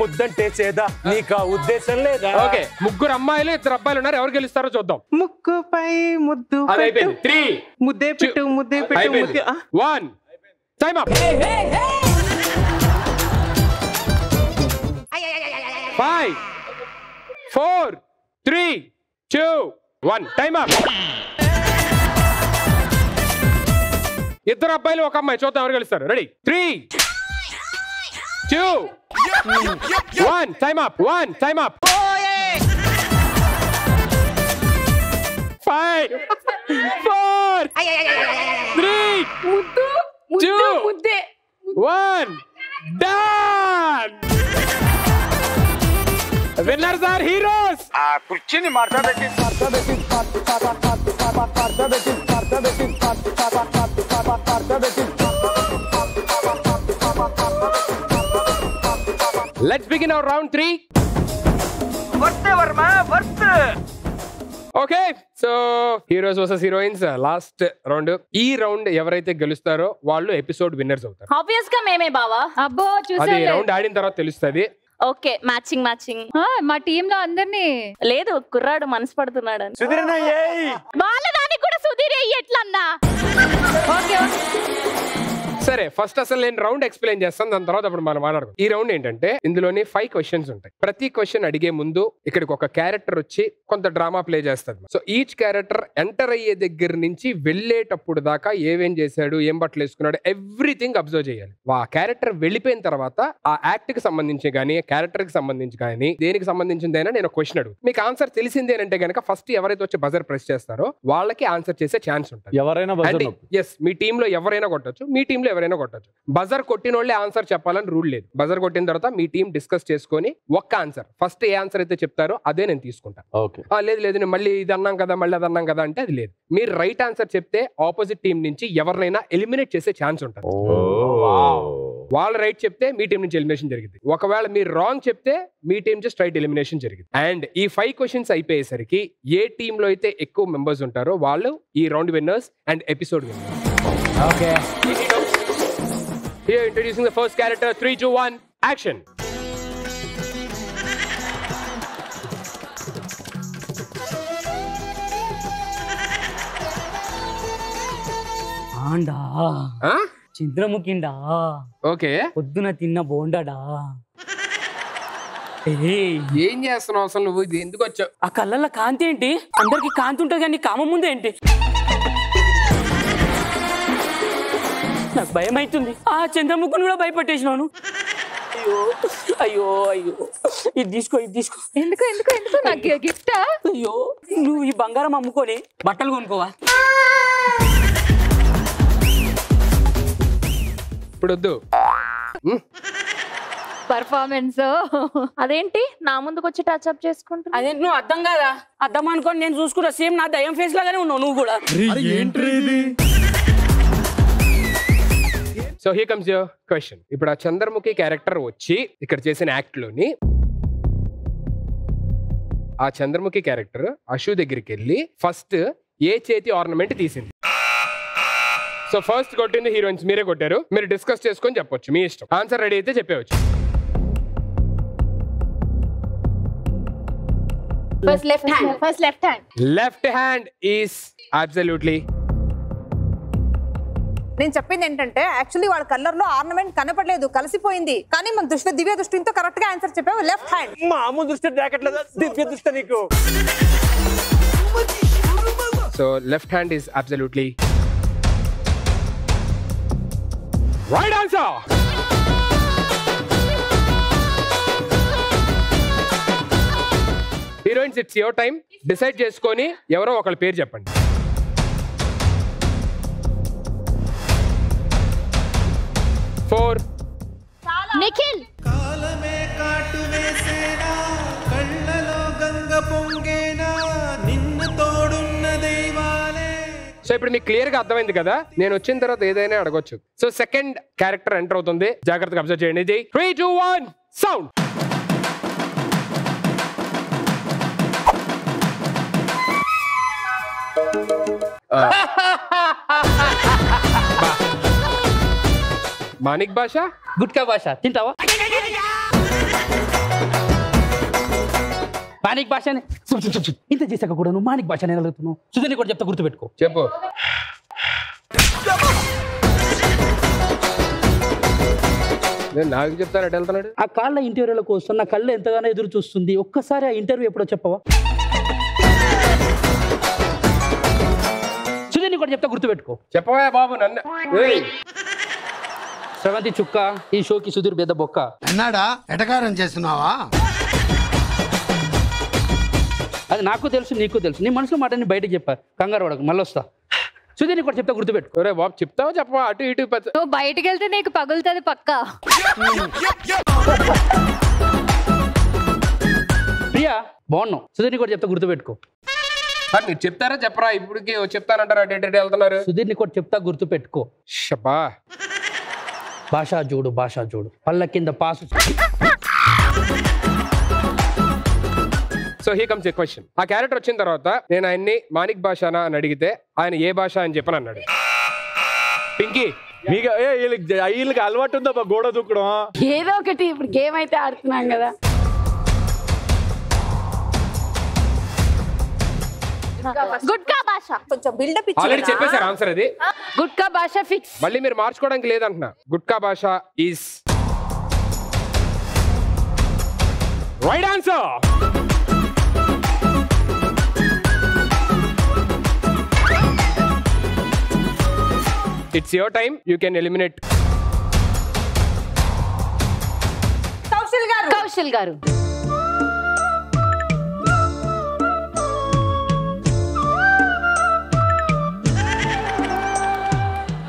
ముద్దంటే చేదా నీకు ఉద్దేశం లేదా? ఓకే, ముగ్గురు అమ్మాయిలు 2 అబ్బాయిలు ఉన్నారు, ఎవరు గెలుస్తారో చూద్దాం. ముక్కుపై ముద్దు అది అయిపోయింది. 3 ముద్దే పెట్టు ముద్దే పెట్టు 1 టైం అప్. 5 4 3 2 1 time up. ఇద్దరు అబ్బాయిలు ఒక అమ్మాయి, చూద్దాం ఎవరు గెలుస్తారు. Ready 3 2 1 time up. 1 time up. 5 4 3 2 1 done. Winners are heroes. కుర్చీని మార్చబెట్టి Let's begin our round 3. Worth Varma worth. Okay, so heroes versus heroines last round. ఈ రౌండ్ ఎవరైతే గెలుస్తారో వాళ్ళు ఎపిసోడ్ విన్నర్స్ అవుతారు. ఆబ్వియస్ గా మేమే బావా. అబ్బో అది చూసాను. రౌండ్ ఆడిన తర్వాత తెలుస్తుంది. ఓకే, మ్యాచింగ్ మా టీమ్ లో అందరినీ లేదు, కుర్రాడు మనసు పడుతున్నాడు అని. వాళ్ళ దానికి కూడా సుధీర్ ఎట్లా అన్నా. ఓకే సరే, ఫస్ట్ అసలు నేను రౌండ్ ఎక్స్ప్లెయిన్ చేస్తాను, దాని తర్వాత అప్పుడు మనం మాట్లాడుకుందాం. ఈ రౌండ్ ఏంటంటే ఇందులోని 5 క్వశ్చన్స్ ఉంటాయి. ప్రతి క్వశ్చన్ అడిగే ముందు ఇక్కడికి ఒక క్యారెక్టర్ వచ్చి కొంత డ్రామా ప్లే చేస్తుంది. సో ఈచ్ క్యారెక్టర్ ఎంటర్ అయ్యే దగ్గర నుంచి వెళ్ళేటప్పుడు దాకా ఏమేం చేశాడు, ఏం బట్టలు వేసుకున్నాడు, ఎవ్రీథింగ్ అబ్జర్వ్ చేయాలి. ఆ క్యారెక్టర్ వెళ్ళిపోయిన తర్వాత ఆ యాక్ట్ కి సంబంధించి కానీ, క్యారెక్టర్ కి సంబంధించి కానీ, దేనికి సంబంధించిందైనా నేను క్వశ్చన్ అడుగు. మీకు ఆన్సర్ తెలిసిందేనంటే కనుక ఫస్ట్ ఎవరైతే వచ్చి బజర్ ప్రెస్ చేస్తారో వాళ్ళకి ఆన్సర్ చేసే ఛాన్స్ ఉంటుంది. ఎవరైనా ఎస్, మీ టీమ్ లో ఎవరైనా కొట్టచ్చు, మీ టీమ్ లో ఎవరైనా కొట్టచ్చు. బజర్ కొట్టిన వాళ్ళే ఆన్సర్ చెప్పాలని రూల్ లేదు. బజర్ కొట్టిన తర్వాత మీ టీం డిస్కస్ చేసుకొని ఒక్క ఆన్సర్, ఫస్ట్ ఏ ఆన్సర్ అయితే చెప్తారో అదే నేను తీసుకుంటాను. లేదు నేను మళ్ళీ ఇది అన్నాం కదా, మళ్ళీ అది అన్నాం కదా అంటే అది లేదు. మీరు రైట్ ఆన్సర్ చెప్తే ఆపోజిట్ టీం నుంచి ఎవరినైనా ఎలిమినేట్ చేసే ఛాన్స్ ఉంటుంది. వాళ్ళు రైట్ చెప్తే మీ టీం నుంచి ఎలిమినేషన్ జరిగింది. ఒకవేళ మీరు రాంగ్ చెప్తే మీ టీం నుంచి స్ట్రైట్ ఎలిమినేషన్ జరిగింది. అండ్ ఈ 5 క్వశ్చన్స్ అయిపోయేసరికి ఏ టీమ్ లో అయితే ఎక్కువ మెంబర్స్ ఉంటారో వాళ్ళు ఈ round winners and episode winners. Okay, here introducing the first character. 3 2 1 action. ఆండా చంద్రముఖిండా. ఓకే, పొద్దున తిన్న బోండాడా. ఏం చేస్తున్నావు అసలు నువ్వు? ఇది ఎందుకు వచ్చావు? ఆ కళ్ళల్లో కాంతి ఏంటి? అందరికి కాంతి ఉంటుంది కానీ కామం ముందే ఏంటి? నాకు భయం అవుతుంది. ఆ చంద్రముఖిని కూడా భయపెట్టేసినాను. అయ్యో అయ్యో అయ్యో, ఇది తీసుకో, ఇది తీసుకో. ఎందుకు ఎందుకు ఎందుకు నాకు గిఫ్టా? అయ్యో, నువ్వు ఈ బంగారం అమ్ముకొని బట్టలు కొనుక్కోవా? ఇప్పుడు వద్దు. పర్ఫార్మెన్స్ అదేంటి నా ముందుకు వచ్చి టచ్ అప్ చేసుకుంటా? అదే నువ్వు అర్థం కాదా? అర్థం అనుకోని నేను చూసుకుంటా. సేమ్ నా దయ్యం ఫేస్ లాగానే ఉన్నావు నువ్వు కూడా. So here comes your question. ఇప్పుడు ఆ చంద్రముఖి క్యారెక్టర్ వచ్చి ఇక్కడ చేసిన యాక్ట్ లోని ఆ చంద్రముఖి క్యారెక్టర్ అశు దగ్గరికి వెళ్ళి ఫస్ట్ ఏ చేతి ఆర్నమెంట్ తీసింది? సో ఫస్ట్ కొట్టింది హీరోయిన్స్, మీరే కొట్టారు. మీరు డిస్కస్ చేసుకొని చెప్పొచ్చు, మీ ఇష్టం. ఆన్సర్ రెడీ అయితే చెప్పవచ్చు. First left hand. Left hand is absolutely. నేను చెప్పింది ఏంటంటే యాక్చువల్లీ వాళ్ళ కలర్ లో ఆర్నమెంట్ కనపడలేదు, కలిసిపోయింది. కానీ మన దృష్టి దివ్య దృష్టితో కరెక్ట్ గా ఆన్సర్ చెప్పావు. Left hand. మామూలు దృష్టి రాకట్లేదా? దివ్య దృష్టి నీకు. So left hand is absolutely right answer. Heroines, it's your time. Decide చేసుకొని ఎవరో ఒకళ్ళ పేరు చెప్పండి. ఫోర్. నిఖిల్. కాలమే కాటు వేసేనా, కళ్ళలో గంగ పొంగేనా, నిన్ను తోడున్న దైవాలే. సో ఇప్పుడు మీకు క్లియర్ గా అర్థమైంది కదా, నేను వచ్చిన తర్వాత ఏదైనా అడగొచ్చు. సో సెకండ్ క్యారెక్టర్ ఎంటర్ అవుతుంది, జాగ్రత్తగా అబ్జర్వ్ చేయండి. ఇది 3 2 1 సౌండ్. మానిక్ భాష, గుట్కా భాష తింటావా? మానిక్ భాష ఇంత చేశాక కూడా నువ్వు మానిక్ భాష నేను అడుగుతున్నావు. సుధీని కూడా చెప్తా, గుర్తుపెట్టుకో. చెప్పు. నాకు చెప్తాను ఎటు వెళ్తున్నాడు. ఆ కాళ్ళ ఇంటర్వ్యూల కోసం నా కళ్ళు ఎంతగానో ఎదురు చూస్తుంది. ఒక్కసారి ఆ ఇంటర్వ్యూ ఎప్పుడో చెప్పవా? సుధీర్ నీకు చెప్తా గుర్తుపెట్టుకో. చెప్పవా బాబు నన్ను. శ్రవంతి చుక్క ఈ షోకి సుధీర్ పెద్ద బొక్క అన్నాడా? ఎటకారం చేస్తున్నావా? అది నాకు తెలుసు నీకు తెలుసు. నీ మనసులో మాట నీ బయటకు చెప్పా. కంగారు పడకు, మళ్ళీ వస్తా. సుధీర్ నీకు చెప్తా గుర్తుపెట్టుకో. రే బాబు చెప్తావా చెప్పవా? అటు ఇటు నువ్వు బయటికి వెళ్తే నీకు పగులుతుంది పక్కా. ప్రియా బాగున్నావు. సుధీర్ నీకు చెప్తా గుర్తుపెట్టుకో. సార్ మీరు చెప్తారా చెప్పరా? ఇప్పటికి చెప్తానంటారా? అటు వెళ్తున్నారు. సుధీర్ నీకు చెప్తా గుర్తుపెట్టుకో. షబా భాషా చూడు, భాషా చూడు, పళ్ళ కింద pass. So he comes A question. ఆ క్యారెక్టర్ వచ్చిన తర్వాత నేను ఆయన్ని మానిక్ భాషనా అని అడిగితే ఆయన ఏ భాష అని చెప్పని అన్నాడు. పింకీ మీకు వీళ్ళకి అలవాటు ఉందా గోడ దూకడం? ఏదో ఒకటి ఇప్పుడు గేమ్ అయితే ఆడుతున్నాం కదా. గుట్కా భాష. కొంచెం బిల్డప్ ఆల్రెడీ చెప్పేశారు ఆన్సర్. అది గుట్కా భాష ఫిక్స్. మళ్ళీ మీరు మార్చుకోవడానికి లేదంటున్నా. గుట్కా భాష is right answer. It's your time. You can eliminate. Kaushal గారు.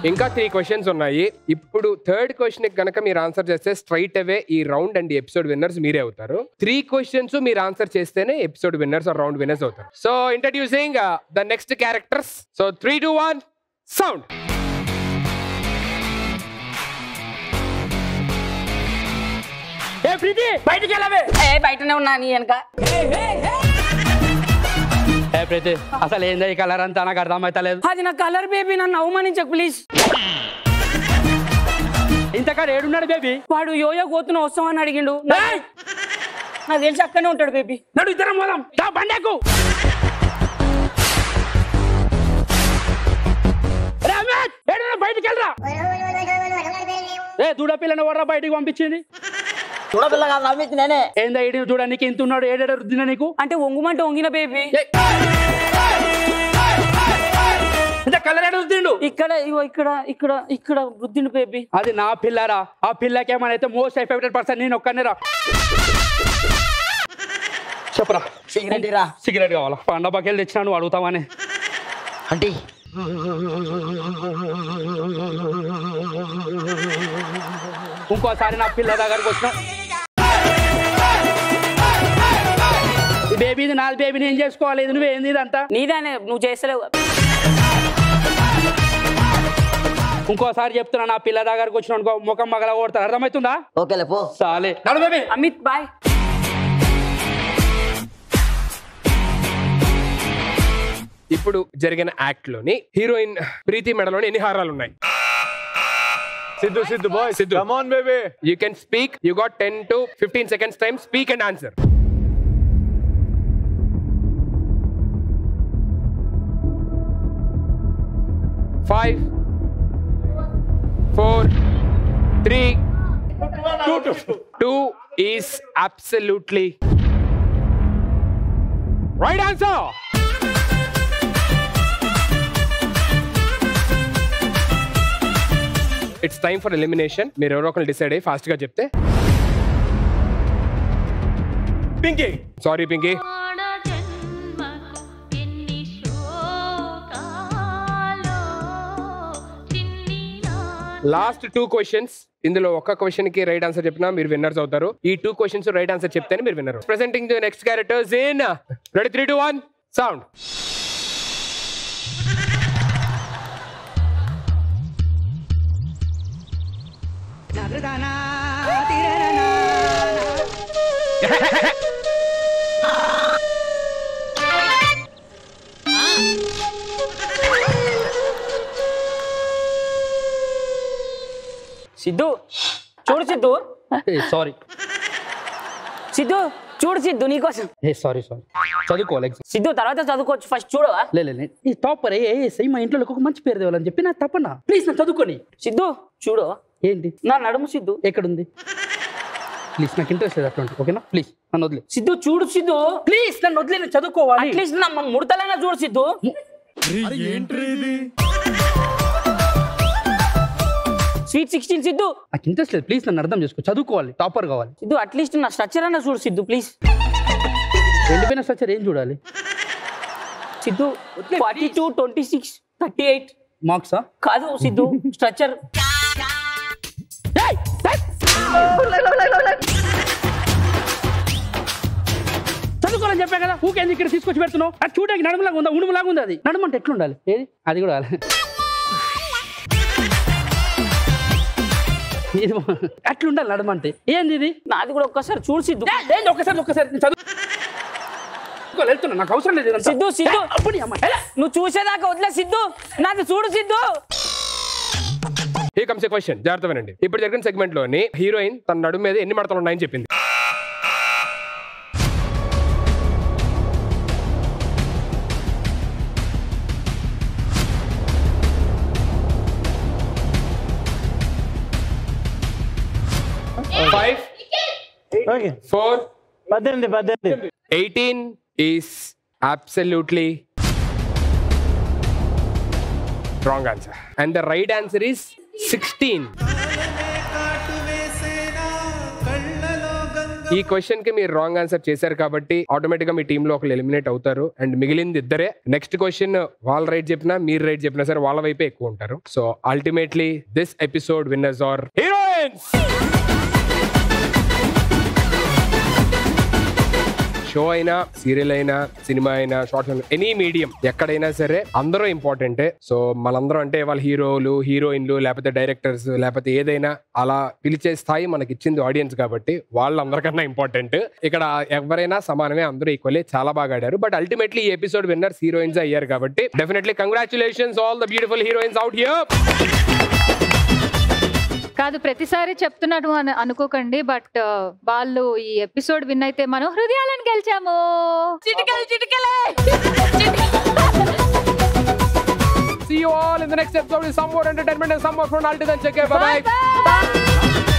ఇంకా 3 క్వశ్చన్స్ ఉన్నాయి. ఇప్పుడు థర్డ్ క్వశ్చన్ గనక మీరు ఆన్సర్ చేస్తే స్ట్రైట్ అవే ఈ రౌండ్ అండ్ ఎపిసోడ్ విన్నర్స్ మీరే అవుతారు. 3 క్వశ్చన్స్ మీరు ఆన్సర్ చేస్తేనే episode winners or round winners అవుతారు. So introducing the next characters. So 3, 2, 1 sound. ఏ ప్రీతి బయటికి వెళ్ళవే. బయటనే ఉన్నా నీ వెనక. ఏ ప్రీతి అసలు ఏందా ఈ కలర్ అంతా నాకు అర్థమైతలేదు. అది నా కలర్ బేబీ, నన్ను అవమానించకు ప్లీజ్. ఇంతకాడ ఏడున్నాడు బేబీ? వాడు యోయో కోతున్న వస్తామని అడిగిండు. నాకు తెలిసి అక్కడనే ఉంటాడు బేబీ. నడు ఇద్దరం పోదాం. బండకు బయటికి వెళ్ళరా. ఏ దూడ పిల్లని వర్రా బయటికి పంపించింది. చూడపిల్ల కాదు నమ్మించి నేనే. ఏందా ఏడి చూడడానికి ఇంత ఉన్నాడు? ఏడేడ రుద్దిన నీకు? అంటే ఒంగుమంటే ఒంగిన బేబీ. ఇంత కలర్ ఏడు రుద్దిండు? ఇక్కడ ఇగో ఇక్కడ ఇక్కడ ఇక్కడ రుద్దిండు బేబీ. అది నా పిల్లరా. ఆ పిల్లకి ఏమైనా మోస్ట్ ఫేవరెట్ పర్సన్ నేను ఒక్కనే రా. చెప్పరా. సిగరెట్ రా. సిగరెట్ కావాలా? పండబాకెళ్ళి తెచ్చినాను అడుగుతామని. అంటే ఇంకోసారి నా పిల్ల దగ్గరకు వచ్చిన బేబీది నాది బేబీని ఏం చేసుకోవాలి? ఇది నువ్వేంది ఇదంతా? నీదానే, నువ్వు చేస్తలేవు. ఇంకోసారి చెప్తున్నా నా పిల్ల దగ్గరకు వచ్చిన అనుకో ముఖం మగల కొడతారు. అర్థమవుతుందా? ఓకే పో. చాలే నడు బేబీ. అమిత్ బాయ్. ఇప్పుడు జరిగిన యాక్ట్ లోని హీరోయిన్ ప్రీతి మెడలోని ఎన్ని హారాలు ఉన్నాయి? Siddhu boy. Siddhu come on baby. You can speak. You got 10 to 15 seconds time. Speak and answer. 5, 4, 3, 2 is absolutely right answer. It's time for elimination. మీరు ఎవరో ఒకరు డిసైడ్ అయ్యి ఫాస్ట్ గా చెప్తే. Pinky. Sorry Pinky. Last 2 questions. ఇందులో ఒక్క క్వశ్చన్ కి రైట్ ఆన్సర్ చెప్పినా మీరు విన్నర్స్ అవుతారు. ఈ 2 క్వశ్చన్స్ రైట్ ఆన్సర్ చెప్తేనే మీరు winner. Presenting the next characters in ready 3, 2, 1 sound. Siddhu చూడు. సిద్ధు సారీ. సిద్ధు చూడు. సిద్ధు నీకోసం. సారీ చదువుకోవాలి. సిద్ధు తర్వాత చదువుకోవచ్చు, ఫస్ట్ చూడవా? లేదు ఈ టాపర్ మా ఇంట్లో ఒక మంచి పేరు తేవాలని చెప్పి నాకు తప్పనా? ప్లీజ్ నా చదువుకొని. సిద్ధు చూడు. ఏంటి నా నడుము సిద్ధు ఎక్కడుంది? ప్లీజ్ నాకు ఇంట్రెస్ట్ లేదు అటువంటి, ఓకేనా? ప్లీజ్ నన్ను వదిలే. సిద్ధు చూడు సిద్ధు, ప్లీజ్ నన్ను వదిలే, నేను చదువుకోవాలి. అట్లీస్ట్ నా ముడతలైనా చూడు సిద్ధు. స్వీట్ 16 సిద్ధు, నాకు ఇంట్రెస్ట్ లేదు, ప్లీజ్ నన్ను అర్థం చేసుకో, చదువుకోవాలి, టాపర్ కావాలి. సిద్ధు అట్లీస్ట్ నా స్ట్రక్చర్ అయినా చూడు సిద్ధు ప్లీజ్. ఎండిపోయిన స్ట్రక్చర్ ఏం చూడాలి సిద్ధు? 42, 26, 38 మార్క్సా? కాదు సిద్ధు, స్ట్రక్చర్. చదువుకోవాలని చెప్పా కదా, ఊకేంది ఇక్కడ తీసుకొచ్చి పెడుతున్నావు? అది చూడడానికి నడుములాగా ఉందా? ఉడుములాగా ఉంది. అది నడుము అంటే ఎట్లుండాలి? ఏది అది కూడా అట్లుండాలి నడుము అంటే. ఏంది ఇది? నాది కూడా ఒక్కసారి చూడు సిద్ధు. ఏంటి ఒక్కసారి వెళ్తున్నా, నాకు అవసరం లేదు. సిద్ధు సిద్ధు నువ్వు చూసేదాకా వదిలే సిద్ధు, నాది చూడు Siddhu. Here comes a question. జాగ్రత్త వినండి. ఇప్పుడు జరిగిన సెగ్మెంట్ లోని హీరోయిన్ తన నడుము మీద ఎన్ని మడతలు ఉన్నాయని చెప్పింది. Five, 4, 18 is absolutely wrong answer. And the right answer is 16. ఈ క్వశ్చన్ కి మీరు రాంగ్ ఆన్సర్ చేశారు కాబట్టి ఆటోమేటిక్ గా మీ టీమ్ లో ఒకరు ఎలిమినేట్ అవుతారు. అండ్ మిగిలింది ఇద్దరే. నెక్స్ట్ క్వశ్చన్ వాళ్ళు రైట్ చెప్పినా మీరు రైట్ చెప్పినా సరే వాళ్ళ వైపే ఎక్కువ ఉంటారు. So ultimately this episode winners are heroines. Show అయినా, సీరియల్ అయినా, సినిమా అయినా, షార్ట్ ఫిల్మ్, ఎనీ మీడియం ఎక్కడైనా సరే అందరూ ఇంపార్టెంటే. సో మనందరం అంటే వాళ్ళ హీరోలు, హీరోయిన్లు, లేకపోతే డైరెక్టర్స్, లేకపోతే ఏదైనా అలా పిలిచే స్థాయి మనకి ఇచ్చింది ఆడియన్స్ కాబట్టి వాళ్ళందరికన్నా ఇంపార్టెంట్. ఇక్కడ ఎవరైనా సమానమే, అందరూ ఈక్వల్లీ చాలా బాగా ఆడారు. బట్ అల్టిమేట్లీ ఈ ఎపిసోడ్ విన్నర్స్ హీరోయిన్స్ అయ్యారు కాబట్టి definitely congratulations all the beautiful heroines out here. కాదు ప్రతిసారి చెప్తున్నట్టు అని అనుకోకండి, బట్ వాళ్ళు ఈ ఎపిసోడ్ విన్ అయితే మనం హృదయాలను గెలిచాము. See you all in the next episode with some more entertainment and some more fun. Until then, take care. Bye bye.